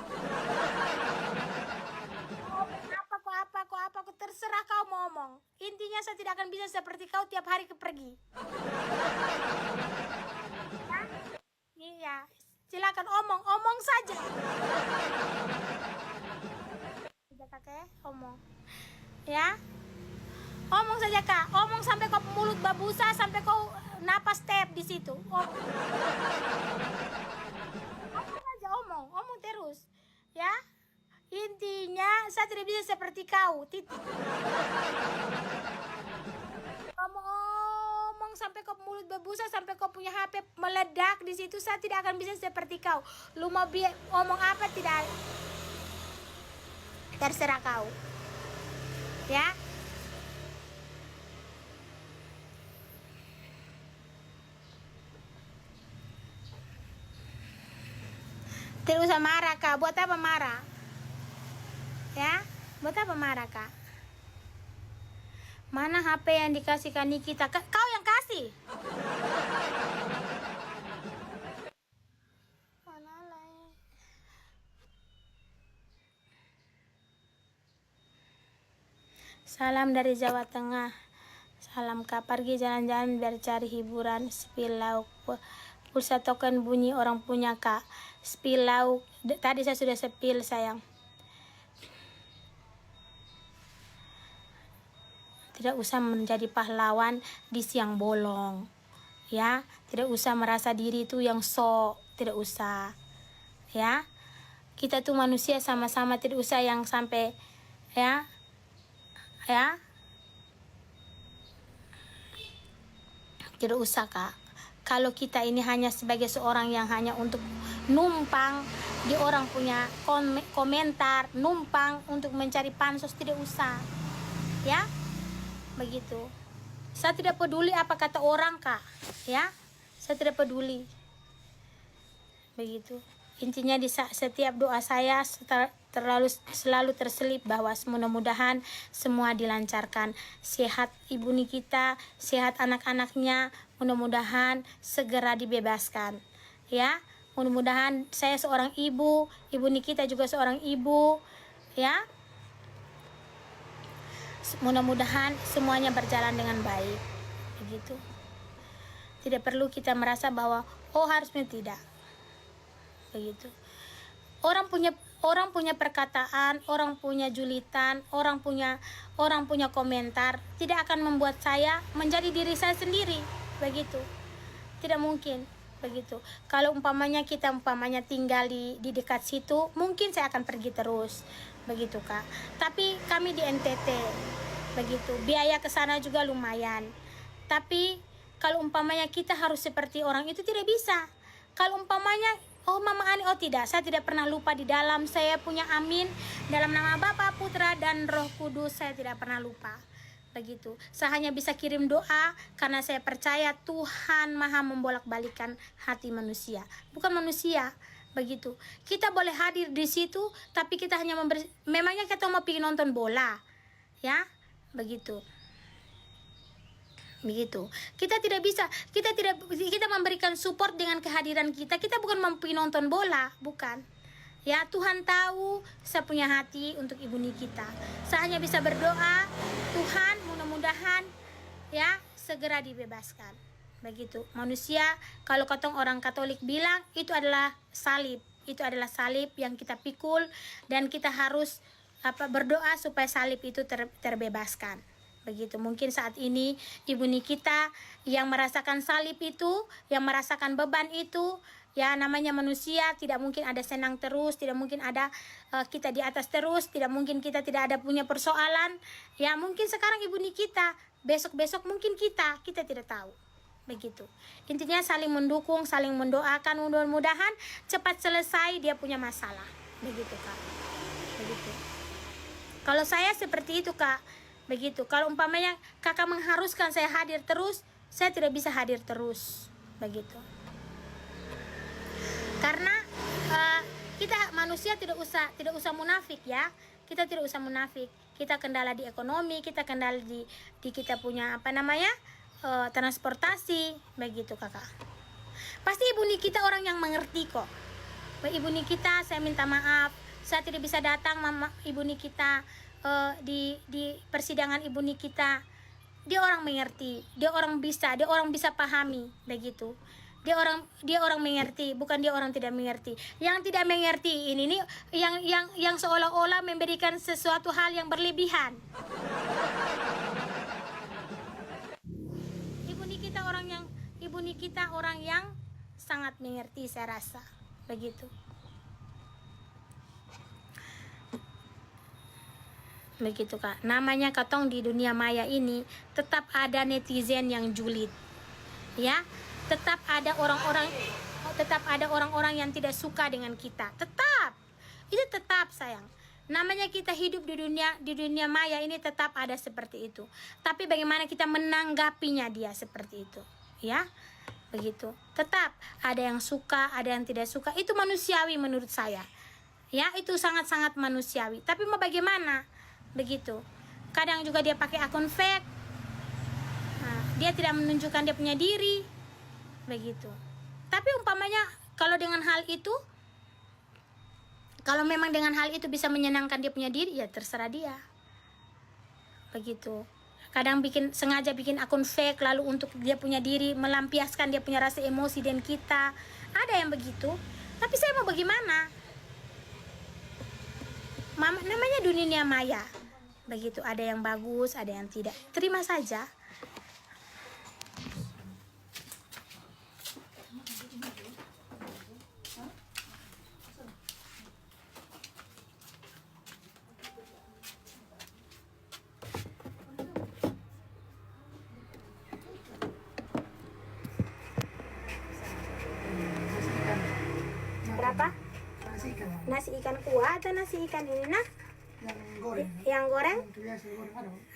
Kau terserah kau mau omong. Intinya saya tidak akan bisa seperti kau tiap hari pergi. Iya, silakan omong saja. Tidak, Kakek, omong. Ya. Omong saja, Kak. Omong sampai kau mulut babusa, sampai kau napas tep di situ. Omong aja, omong terus. Ya. Intinya saya tidak bisa seperti kau, titik. Kamu omong sampai kau mulut berbusa, sampai kau punya HP meledak di situ, saya tidak akan bisa seperti kau. Lu mau omong apa tidak? Terserah kau. Ya. Tidak usah marah, Kak. Buat apa marah? Ya, buat apa marah, Kak? Mana HP yang dikasihkan Nikita? Kau yang kasih. Salam dari Jawa Tengah. Salam, Kak. Pergi jalan-jalan biar cari hiburan. Spill lauk. Pulsa token bunyi orang punya, Kak. Spill lauk. Tadi saya sudah spill, sayang. Tidak usah menjadi pahlawan di siang bolong, ya. Tidak usah merasa diri itu yang sok, tidak usah, ya. Kita tuh manusia sama-sama, tidak usah yang sampai, ya, tidak usah, Kak. Kalau kita ini hanya sebagai seorang yang hanya untuk numpang di orang punya komentar, numpang untuk mencari pansos, tidak usah, ya. Begitu. Saya tidak peduli apa kata orang, Kak, ya. Saya tidak peduli. Begitu. Intinya di setiap doa saya selalu terselip bahwa mudah-mudahan semua dilancarkan. Sehat Ibu Nikita, sehat anak-anaknya, mudah-mudahan segera dibebaskan, ya. Mudah-mudahan saya seorang ibu, Ibu Nikita juga seorang ibu, ya. Mudah-mudahan semuanya berjalan dengan baik. Begitu. Tidak perlu kita merasa bahwa harusnya tidak. Begitu. Orang punya perkataan, orang punya julitan, orang punya komentar tidak akan membuat saya menjadi diri saya sendiri. Begitu. Tidak mungkin. Begitu. Kalau umpamanya kita tinggal di dekat situ, mungkin saya akan pergi terus. Begitu, Kak. Tapi kami di NTT. Begitu. Biaya ke sana juga lumayan. Tapi kalau umpamanya kita harus seperti orang itu tidak bisa. Kalau umpamanya Mama Ani, tidak, saya tidak pernah lupa di dalam saya punya amin dalam nama Bapa, Putra dan Roh Kudus, saya tidak pernah lupa. Begitu. Saya hanya bisa kirim doa karena saya percaya Tuhan Maha membolak-balikan hati manusia, bukan manusia. Begitu. Kita boleh hadir di situ, tapi kita hanya memangnya kita mau pergi nonton bola, ya, begitu. Begitu. Kita tidak bisa, kita memberikan support dengan kehadiran kita. Kita bukan mau pergi nonton bola, bukan. Ya, Tuhan tahu saya punya hati untuk ibu Nikita. Saya hanya bisa berdoa, Tuhan mudah-mudahan ya segera dibebaskan. Begitu. Manusia, kalau katong orang Katolik bilang itu adalah salib. Itu adalah salib yang kita pikul dan kita harus berdoa supaya salib itu terbebaskan. Begitu. Mungkin saat ini ibu Nikita yang merasakan salib itu, yang merasakan beban itu, ya namanya manusia, tidak mungkin ada senang terus, tidak mungkin ada kita di atas terus, tidak mungkin kita tidak ada punya persoalan. Ya mungkin sekarang ibu Nikita, besok-besok mungkin kita tidak tahu. Begitu. Intinya saling mendukung, saling mendoakan, mudah-mudahan cepat selesai dia punya masalah. Begitu, Kak. Begitu. Kalau saya seperti itu, Kak. Begitu. Kalau umpamanya kakak mengharuskan saya hadir terus, saya tidak bisa hadir terus. Begitu. Karena kita manusia tidak usah munafik, ya. Kita tidak usah munafik. Kita kendala di ekonomi, kita kendala di kita punya transportasi. Begitu, Kakak. Pasti ibu Nikita orang yang mengerti kok. Ibu Nikita, saya minta maaf, saya tidak bisa datang ibu Nikita di persidangan ibu Nikita. Dia orang mengerti, dia orang bisa pahami. Begitu. Dia orang mengerti, bukan dia orang tidak mengerti. Yang tidak mengerti ini yang seolah-olah memberikan sesuatu hal yang berlebihan. Ibu Nikita orang yang sangat mengerti, saya rasa. Begitu. Begitu, Kak. Namanya katong di dunia maya ini tetap ada netizen yang julid. Ya. Tetap ada orang-orang yang tidak suka dengan kita. Tetap. Itu tetap, sayang. Namanya kita hidup di dunia maya ini tetap ada seperti itu. Tapi bagaimana kita menanggapinya dia seperti itu, ya? Begitu. Tetap ada yang suka, ada yang tidak suka. Itu manusiawi menurut saya. Ya, itu sangat-sangat manusiawi. Tapi mau bagaimana? Begitu. Kadang juga dia pakai akun fake. Nah, dia tidak menunjukkan dia punya diri. Begitu. Tapi umpamanya kalau memang dengan hal itu bisa menyenangkan dia punya diri, ya terserah dia. Begitu. Kadang sengaja bikin akun fake lalu untuk dia punya diri, melampiaskan dia punya rasa emosi dan kita. Ada yang begitu. Tapi saya mau bagaimana? Namanya dunia maya. Begitu, ada yang bagus, ada yang tidak. Terima saja. Berapa? Nasi ikan kuah atau nasi ikan ini, nak? Yang goreng?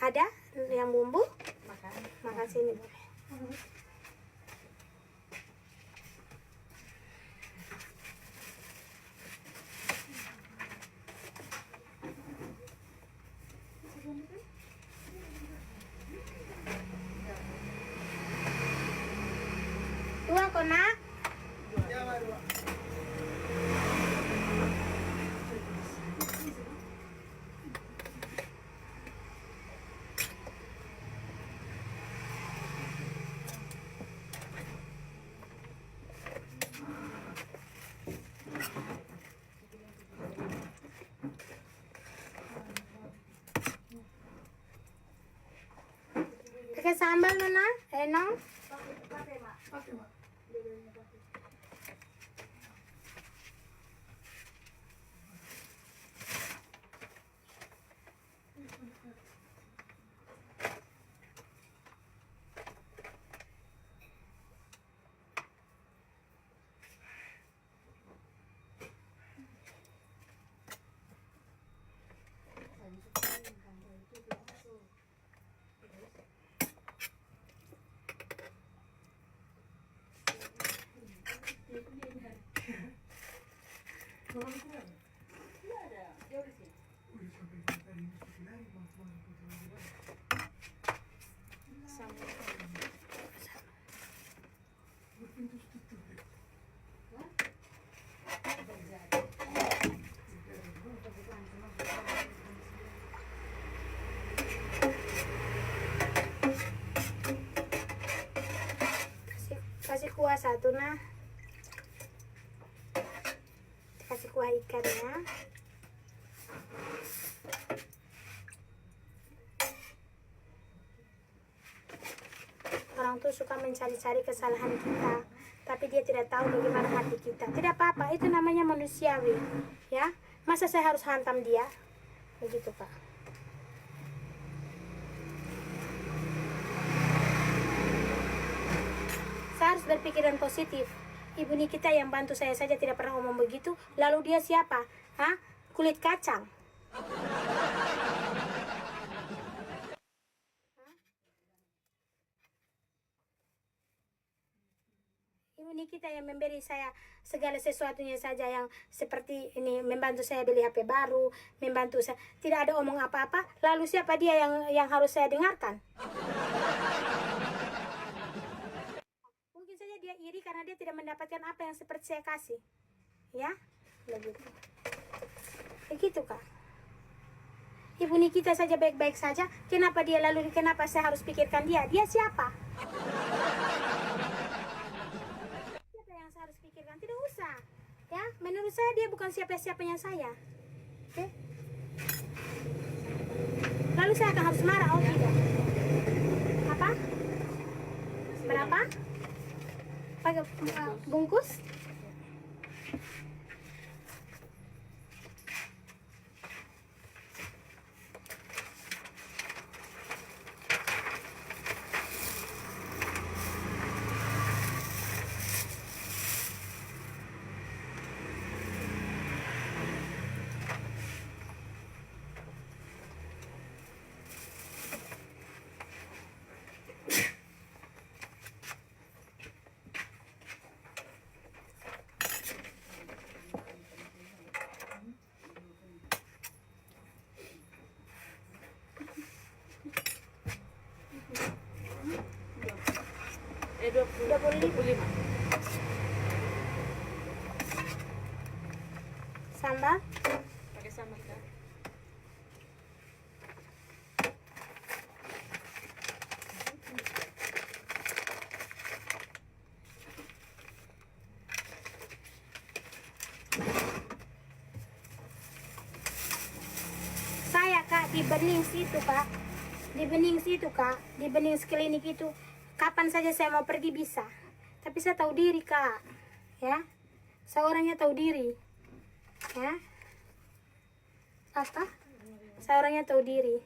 Ada? Yang bumbu? Makan sini. Dua kok, nak? Pakai sambal Nona? Enong? Pakai, Mak. Kasih kuah satu nah. Kasih kuah ikannya. Orang tuh suka mencari-cari kesalahan kita, tapi dia tidak tahu bagaimana hati kita. Tidak apa-apa, itu namanya manusiawi, ya. Masa saya harus hantam dia? Begitu, Pak. Saya harus berpikiran positif. Ibu Nikita yang bantu saya saja tidak pernah ngomong begitu. Lalu dia siapa? Hah? Kulit kacang. Ibu Nikita yang memberi saya segala sesuatunya saja, yang seperti ini, membantu saya beli HP baru, membantu saya, tidak ada omong apa-apa. Lalu siapa dia yang harus saya dengarkan? Mungkin saja dia iri karena dia tidak mendapatkan apa yang seperti saya kasih. Ya, begitu. Begitu, Kak. Ibu Nikita saja baik-baik saja, kenapa saya harus pikirkan dia? Dia siapa? Yang saya harus pikirkan, tidak usah, ya. Menurut saya dia bukan siapa-siapanya saya. Oke? Lalu saya akan harus marah, oh tidak? Apa? Berapa? Pakai bungkus? $25. Sambal? Pakai sambal kan? Saya, Kak, di Bening situ, Kak. Di Bening situ, Kak. Di Bening sekeliling itu. Kapan saja saya mau pergi bisa. Tapi saya tahu diri, Kak. Ya. Saya orangnya tahu diri. Ya. Apa? Saya orangnya tahu diri.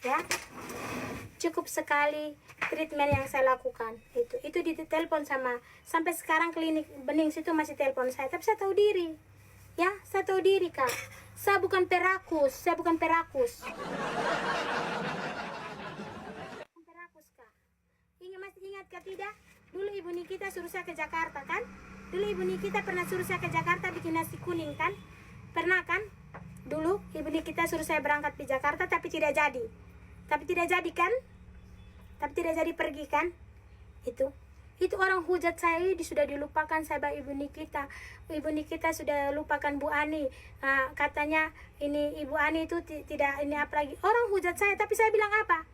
Ya. Cukup sekali treatment yang saya lakukan. Itu ditelepon sampai sekarang klinik Bening situ masih telepon saya. Tapi saya tahu diri. Ya, saya tahu diri, Kak. Saya bukan perakus. Perakus, Kak. Masih ingat Kak tidak? Dulu Ibu Nikita suruh saya ke Jakarta kan? Dulu Ibu Nikita pernah suruh saya ke Jakarta bikin nasi kuning kan? Pernah kan? Dulu Ibu Nikita suruh saya berangkat di Jakarta tapi tidak jadi. Tapi tidak jadi kan? Tapi tidak jadi pergi kan? Itu orang hujat saya sudah dilupakan sahabat Ibu Nikita. Ibu Nikita sudah lupakan Bu Ani. Katanya ini Ibu Ani itu tidak ini apa lagi. Orang hujat saya, tapi saya bilang apa?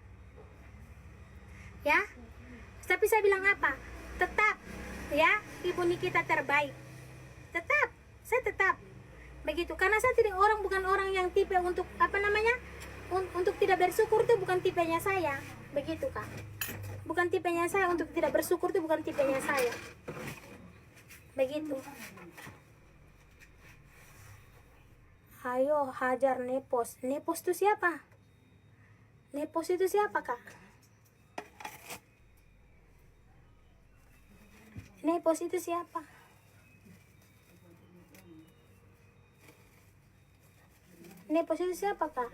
Ya? Tapi saya bilang apa? Tetap ya, Ibu Nikita terbaik. Saya tetap begitu. Karena saya bukan orang yang tipe untuk untuk tidak bersyukur, itu bukan tipenya saya. Begitu Kak. Bukan tipenya saya, untuk tidak bersyukur itu bukan tipenya saya. Begitu. Ayo hajar Nepos. Nepos itu siapa? Nepos itu siapa Kak? Nepos itu siapa? Nepos itu siapa Kak?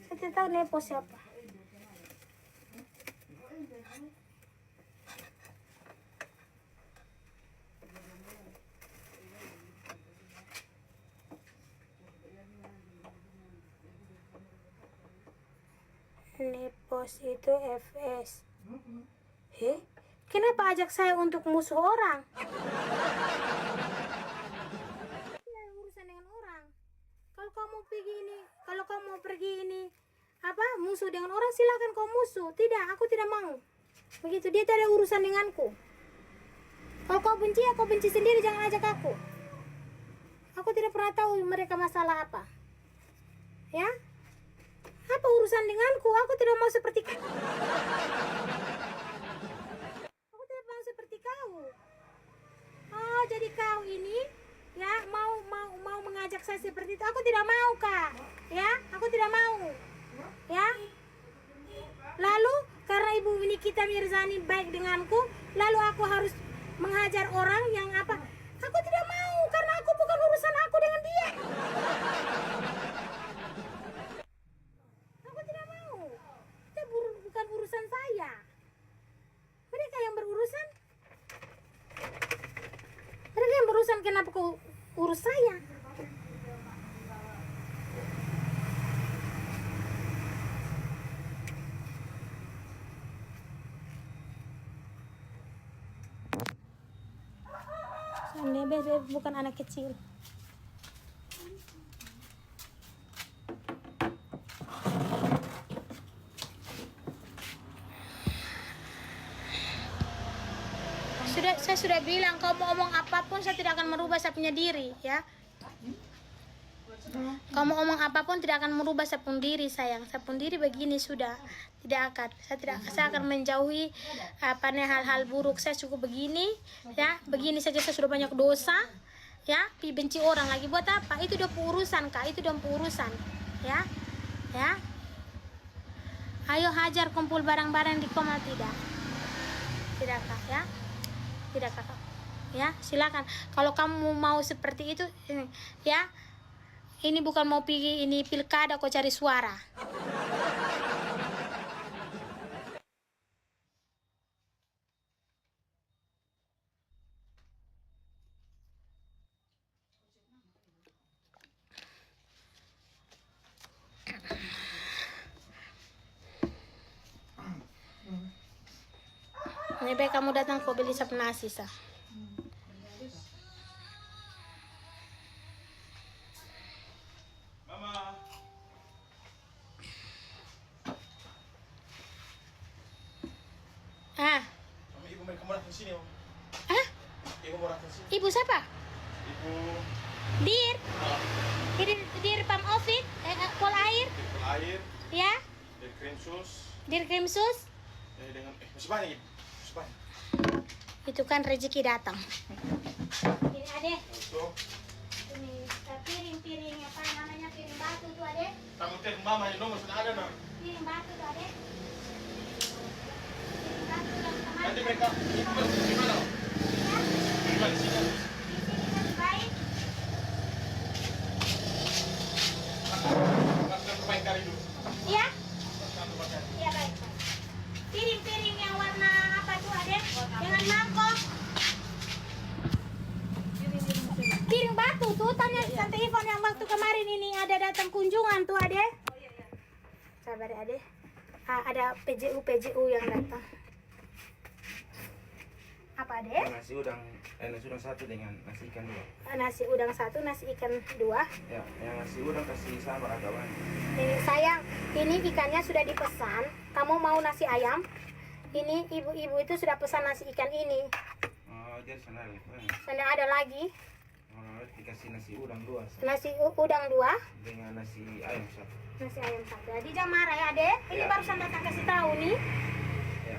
Saya tidak tahu Nepos siapa. Nepos itu FS. Kenapa ajak saya untuk musuh orang? Tidak ada urusan dengan orang. Kalau kamu pergi ini, kalau kamu mau pergi ini, musuh dengan orang, silakan kau musuh. Tidak, aku tidak mau. Begitu, dia tidak ada urusan denganku. Kalau kau benci sendiri, jangan ajak aku. Aku tidak pernah tahu mereka masalah apa. Ya? Apa urusan denganku? Aku tidak mau seperti kau. Aku tidak mau seperti kau. Oh, jadi kau ini ya mau mengajak saya seperti itu. Aku tidak mau, Kak. Ya, aku tidak mau. Ya. Lalu karena Ibu Nikita Mirzani baik denganku, lalu aku harus menghajar orang yang apa? Aku tidak mau, karena aku bukan urusan aku dengan dia. Aku tidak mau. Itu bukan urusan saya. Mereka yang berurusan. Mereka yang berurusan, kenapa kau urus saya? Bebe bukan anak kecil. Saya sudah bilang, kau mau omong apapun saya tidak akan merubah saya punya diri, ya. Kau mau omong apapun tidak akan merubah saya pun diri, sayang. Saya pun diri begini sudah, tidak akan. Saya akan menjauhi hal-hal buruk. Saya cukup begini, ya. Begini saja saya sudah banyak dosa, ya. Benci orang lagi buat apa? Itu udah urusan, Kak. Itu udah urusan, ya. Ya. Ayo hajar, kumpul barang-barang di koma, tidak. Tidak, Kak, ya. Tidak, Kakak. Ya, silakan. Kalau kamu mau seperti itu, ya. Ini bukan mau pergi ini pilkada kau cari suara. Lebih baik kamu datang kau beli sap nasi, sah. Mama. Ibu mau datang ke sini, Om. Ibu mau datang ke sini. Ibu siapa? Ibu Dir. Dir Pam Office, Pol Air. Pol Air. Ya. Dir Krimsus. Dir Krimsus. Dengan masih banyak, Ibu. Masih banyak. Itu kan rezeki datang. Ini Ade. Untuk Ini piring apa namanya, piring batu tuh Ade. kamu teh Mama ini nomor sudah ada, Nak. Piring batu tuh Ade. Piring batu yang kemarin. Nanti mereka Ibu gimana? Ya. Gimana di sini? Di sini kan baik. Masukkan ke kari dulu. Iya. Masukkan ke kari. Iya baik. Piring-piring yang warna apa tuh Ade? Dengan mangkok. Piring batu tuh, tanya Tante Ivon yang waktu kemarin ini ada datang kunjungan tuh Ade. Sabar ya Ade. Ada PJU yang datang. Apa Ade? Nasi udang satu dengan nasi ikan dua. Nasi udang satu, nasi ikan dua. Ya, yang nasi udang kasih sabar agak banyak. Ini sayang, ini ikannya sudah dipesan. Kamu mau nasi ayam? Ini ibu-ibu itu sudah pesan nasi ikan ini. Oh, jadi sana lagi. Sana ada lagi. Oh, dikasih kasih nasi udang 2 Nasi udang 2, dengan nasi ayam 1. nasi ayam 1. Jadi jangan marah ya, Dek. Ini Ya. barusan datang kasih tahu nih. Ya.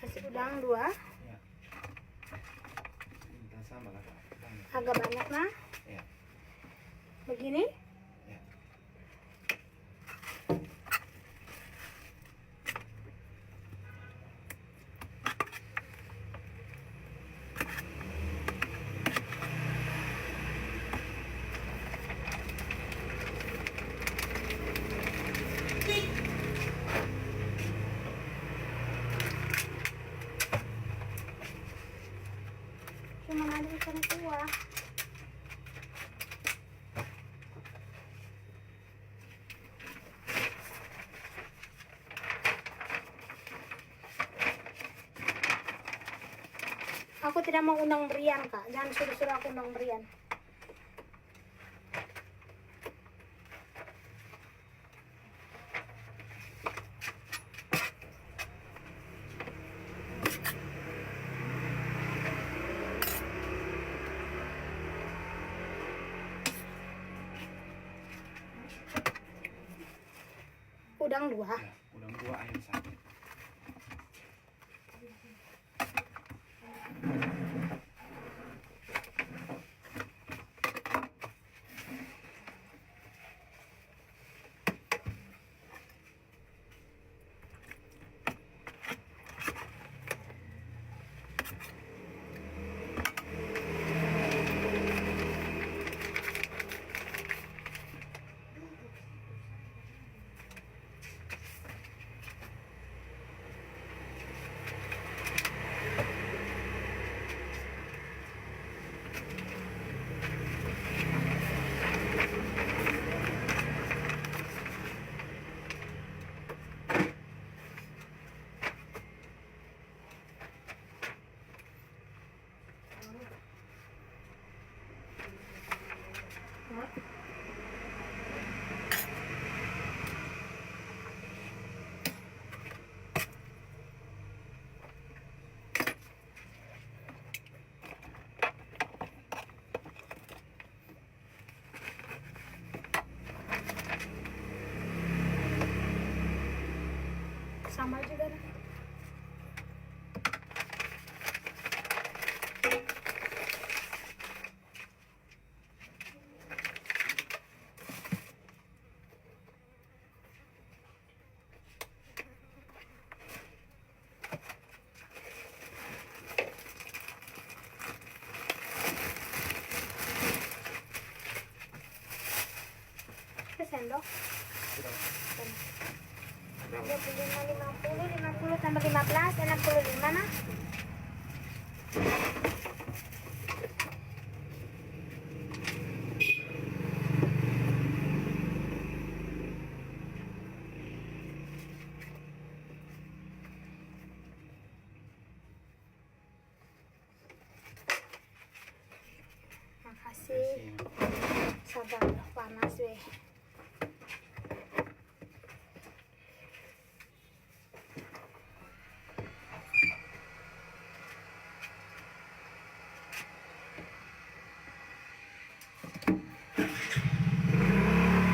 Nasi udang 2, Ya. Kita sama lah. Banyak. agak banyak nah. Ya. Begini. Ya. Cuma ada ikan kuah. Aku tidak mau undang Brian, Kak. Jangan suruh-suruh aku undang Brian. Udang 2. Ya. Udang 2 ayam 1. Sama juga. Sendok. Berapa? 25, 50 tambah 15, 65 nah. Makasih. Sabar, panas weh.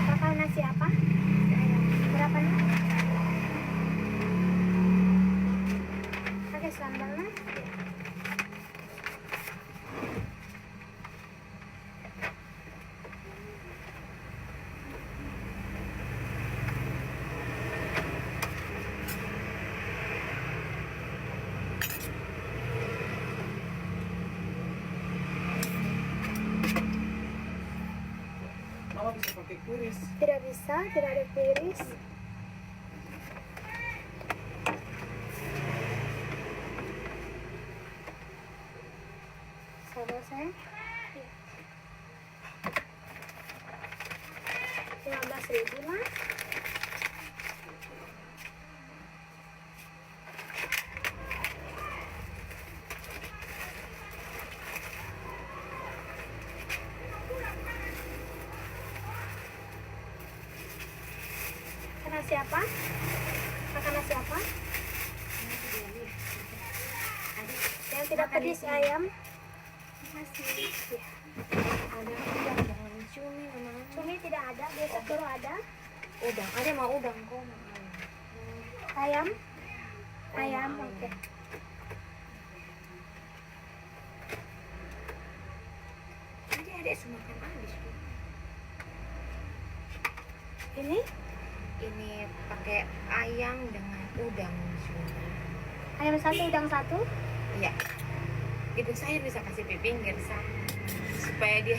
Kakak nasi apa? Berapa nih? Pakai sambal nah? pakai kuris. Tidak bisa, tidak ada kuiris. Sabar sayang. 15.000 lah. Makan nasi apa? Makan nasi apa? Yang tidak pedis ayam. Masih Ya. ada udang dengan cumi sama Cumi tidak ada, biasa baru ada. udang. Ada mau udang kok. Ayam. Ayam, oke. Nanti adik semua makan habis. Ini Ini pakai ayam dengan udang cumi. ayam satu, udang satu. Iya. Ibu saya bisa kasih di pinggir sama supaya dia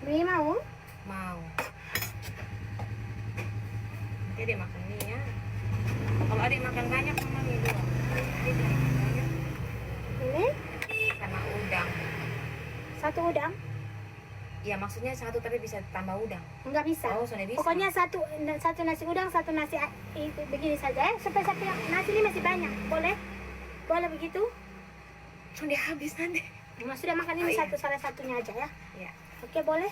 Beli mau? mau. Nanti dia makan ini ya. Kalau adik makan banyak mama nih dua. Adik makan banyak Ini sama udang. satu udang. Ya maksudnya satu tapi bisa tambah udang. Enggak bisa. Oh, sudah bisa. Pokoknya satu nasi udang, satu nasi itu begini saja ya. Supaya saya bilang nasi ini masih banyak. Boleh? Boleh begitu? Cuma dia habis nanti. Mas sudah makan ini Oh, iya. satu, salah satunya aja ya. Ya. Oke, boleh?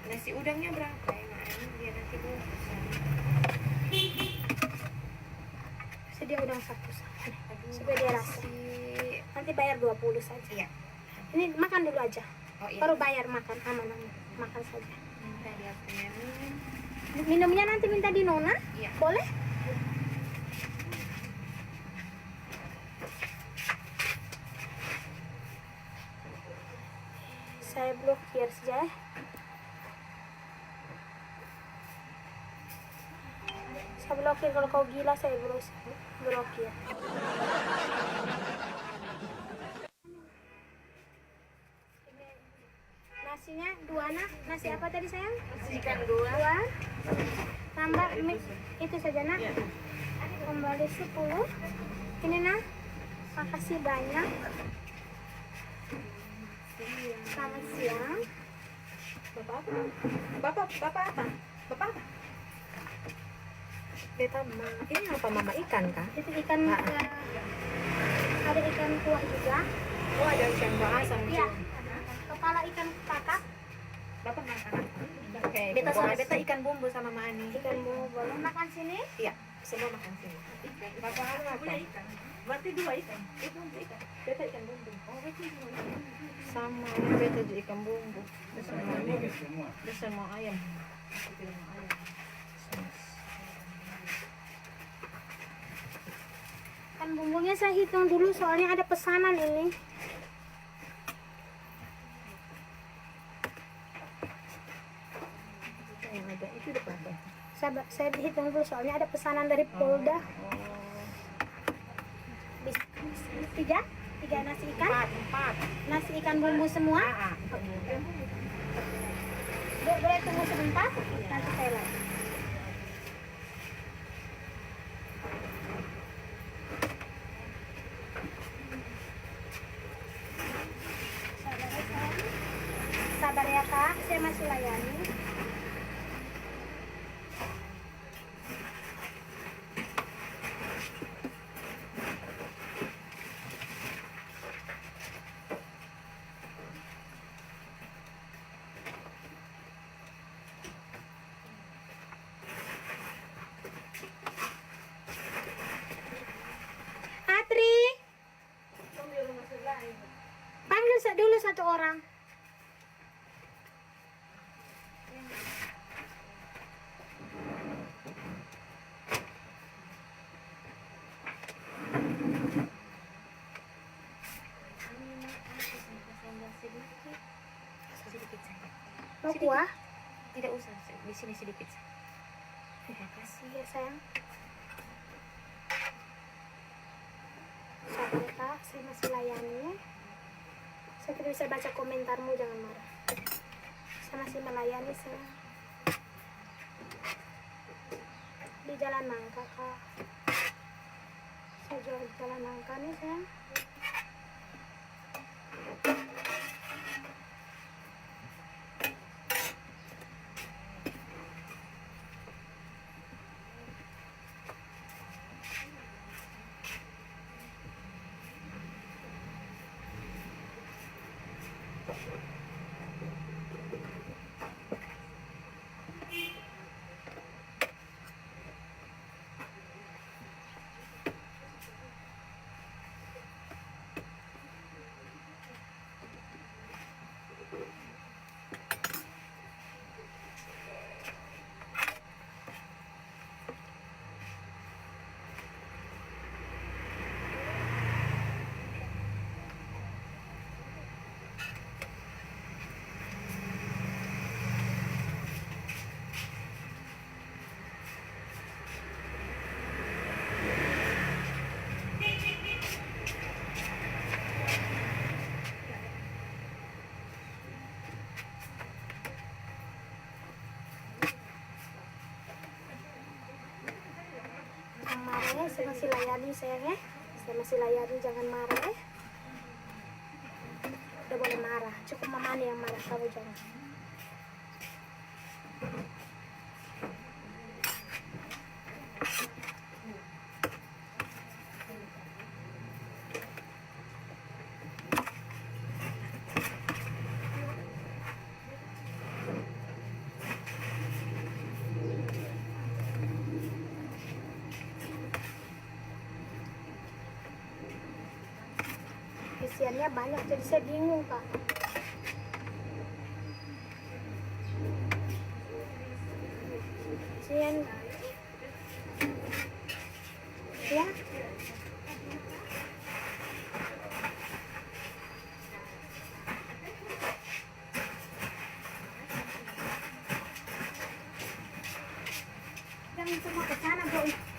Nasi udangnya berapa ya Mak? Dia nanti bungkus. Sedia udang satu saja. Aduh, Supaya dia rasa. makasih. Nanti bayar 20 saja. Iya. Ini makan dulu aja. Oh iya. Baru bayar makan aman-aman. Makan saja. Minta dia punya minum. Minumnya nanti minta di Nona. Iya. Boleh? Saya blokir saja. Saya blokir, kalau kau gila saya blokir. Nasinya dua nak. Nasi apa tadi sayang? Ikan dua. Dua. Tambah itu saja nak. Kembali 10. Ini nak. Makasih banyak. Selamat siang. Bapak apa? Bapak apa? Bapak apa? Beta ini apa mama ikan kah? Itu ikan ada ikan kuah juga. Oh ada ikan asam Iya. Kepala ikan kakak. Bapak makan apa? Oke. Beta sama- beta ikan bumbu sama Mama Ani. Ikan bumbu boleh makan sini. Iya, semua makan sini. Bapak apa? Berarti dua ikan. Itu ikan. Beta ikan bumbu. Oh, beta dua ikan. Sama, beta juga ikan bumbu. Ini semua. Beta semua ayam. Kan bumbunya saya hitung dulu soalnya ada pesanan ini. Yang ada itu depan. Saya hitung dulu soalnya ada pesanan dari Polda. Tiga nasi ikan. Empat. Nasi ikan bumbu semua. Boleh tunggu sebentar. Nanti saya lagi. Sabar ya kak, saya masih layani. Atri, panggil dulu satu orang. Sedikit saja. Mau kuah? Tidak usah, di sini sedikit saja. Terima kasih. Iya sayang. Sabar ya kak, saya masih layani. Saya tidak bisa baca komentarmu, jangan marah. saya masih melayani saya di Jalan Nangka, Kak. Saya jual di Jalan Nangka nih, sayang. Jangan marah ya, saya masih layani sayang ya. Saya masih layani, jangan marah ya. Udah boleh marah, cukup mama nih yang marah, kamu jangan. Isiannya banyak jadi saya bingung, Kak. Isian ya. Jangan semua ke sana, Boy.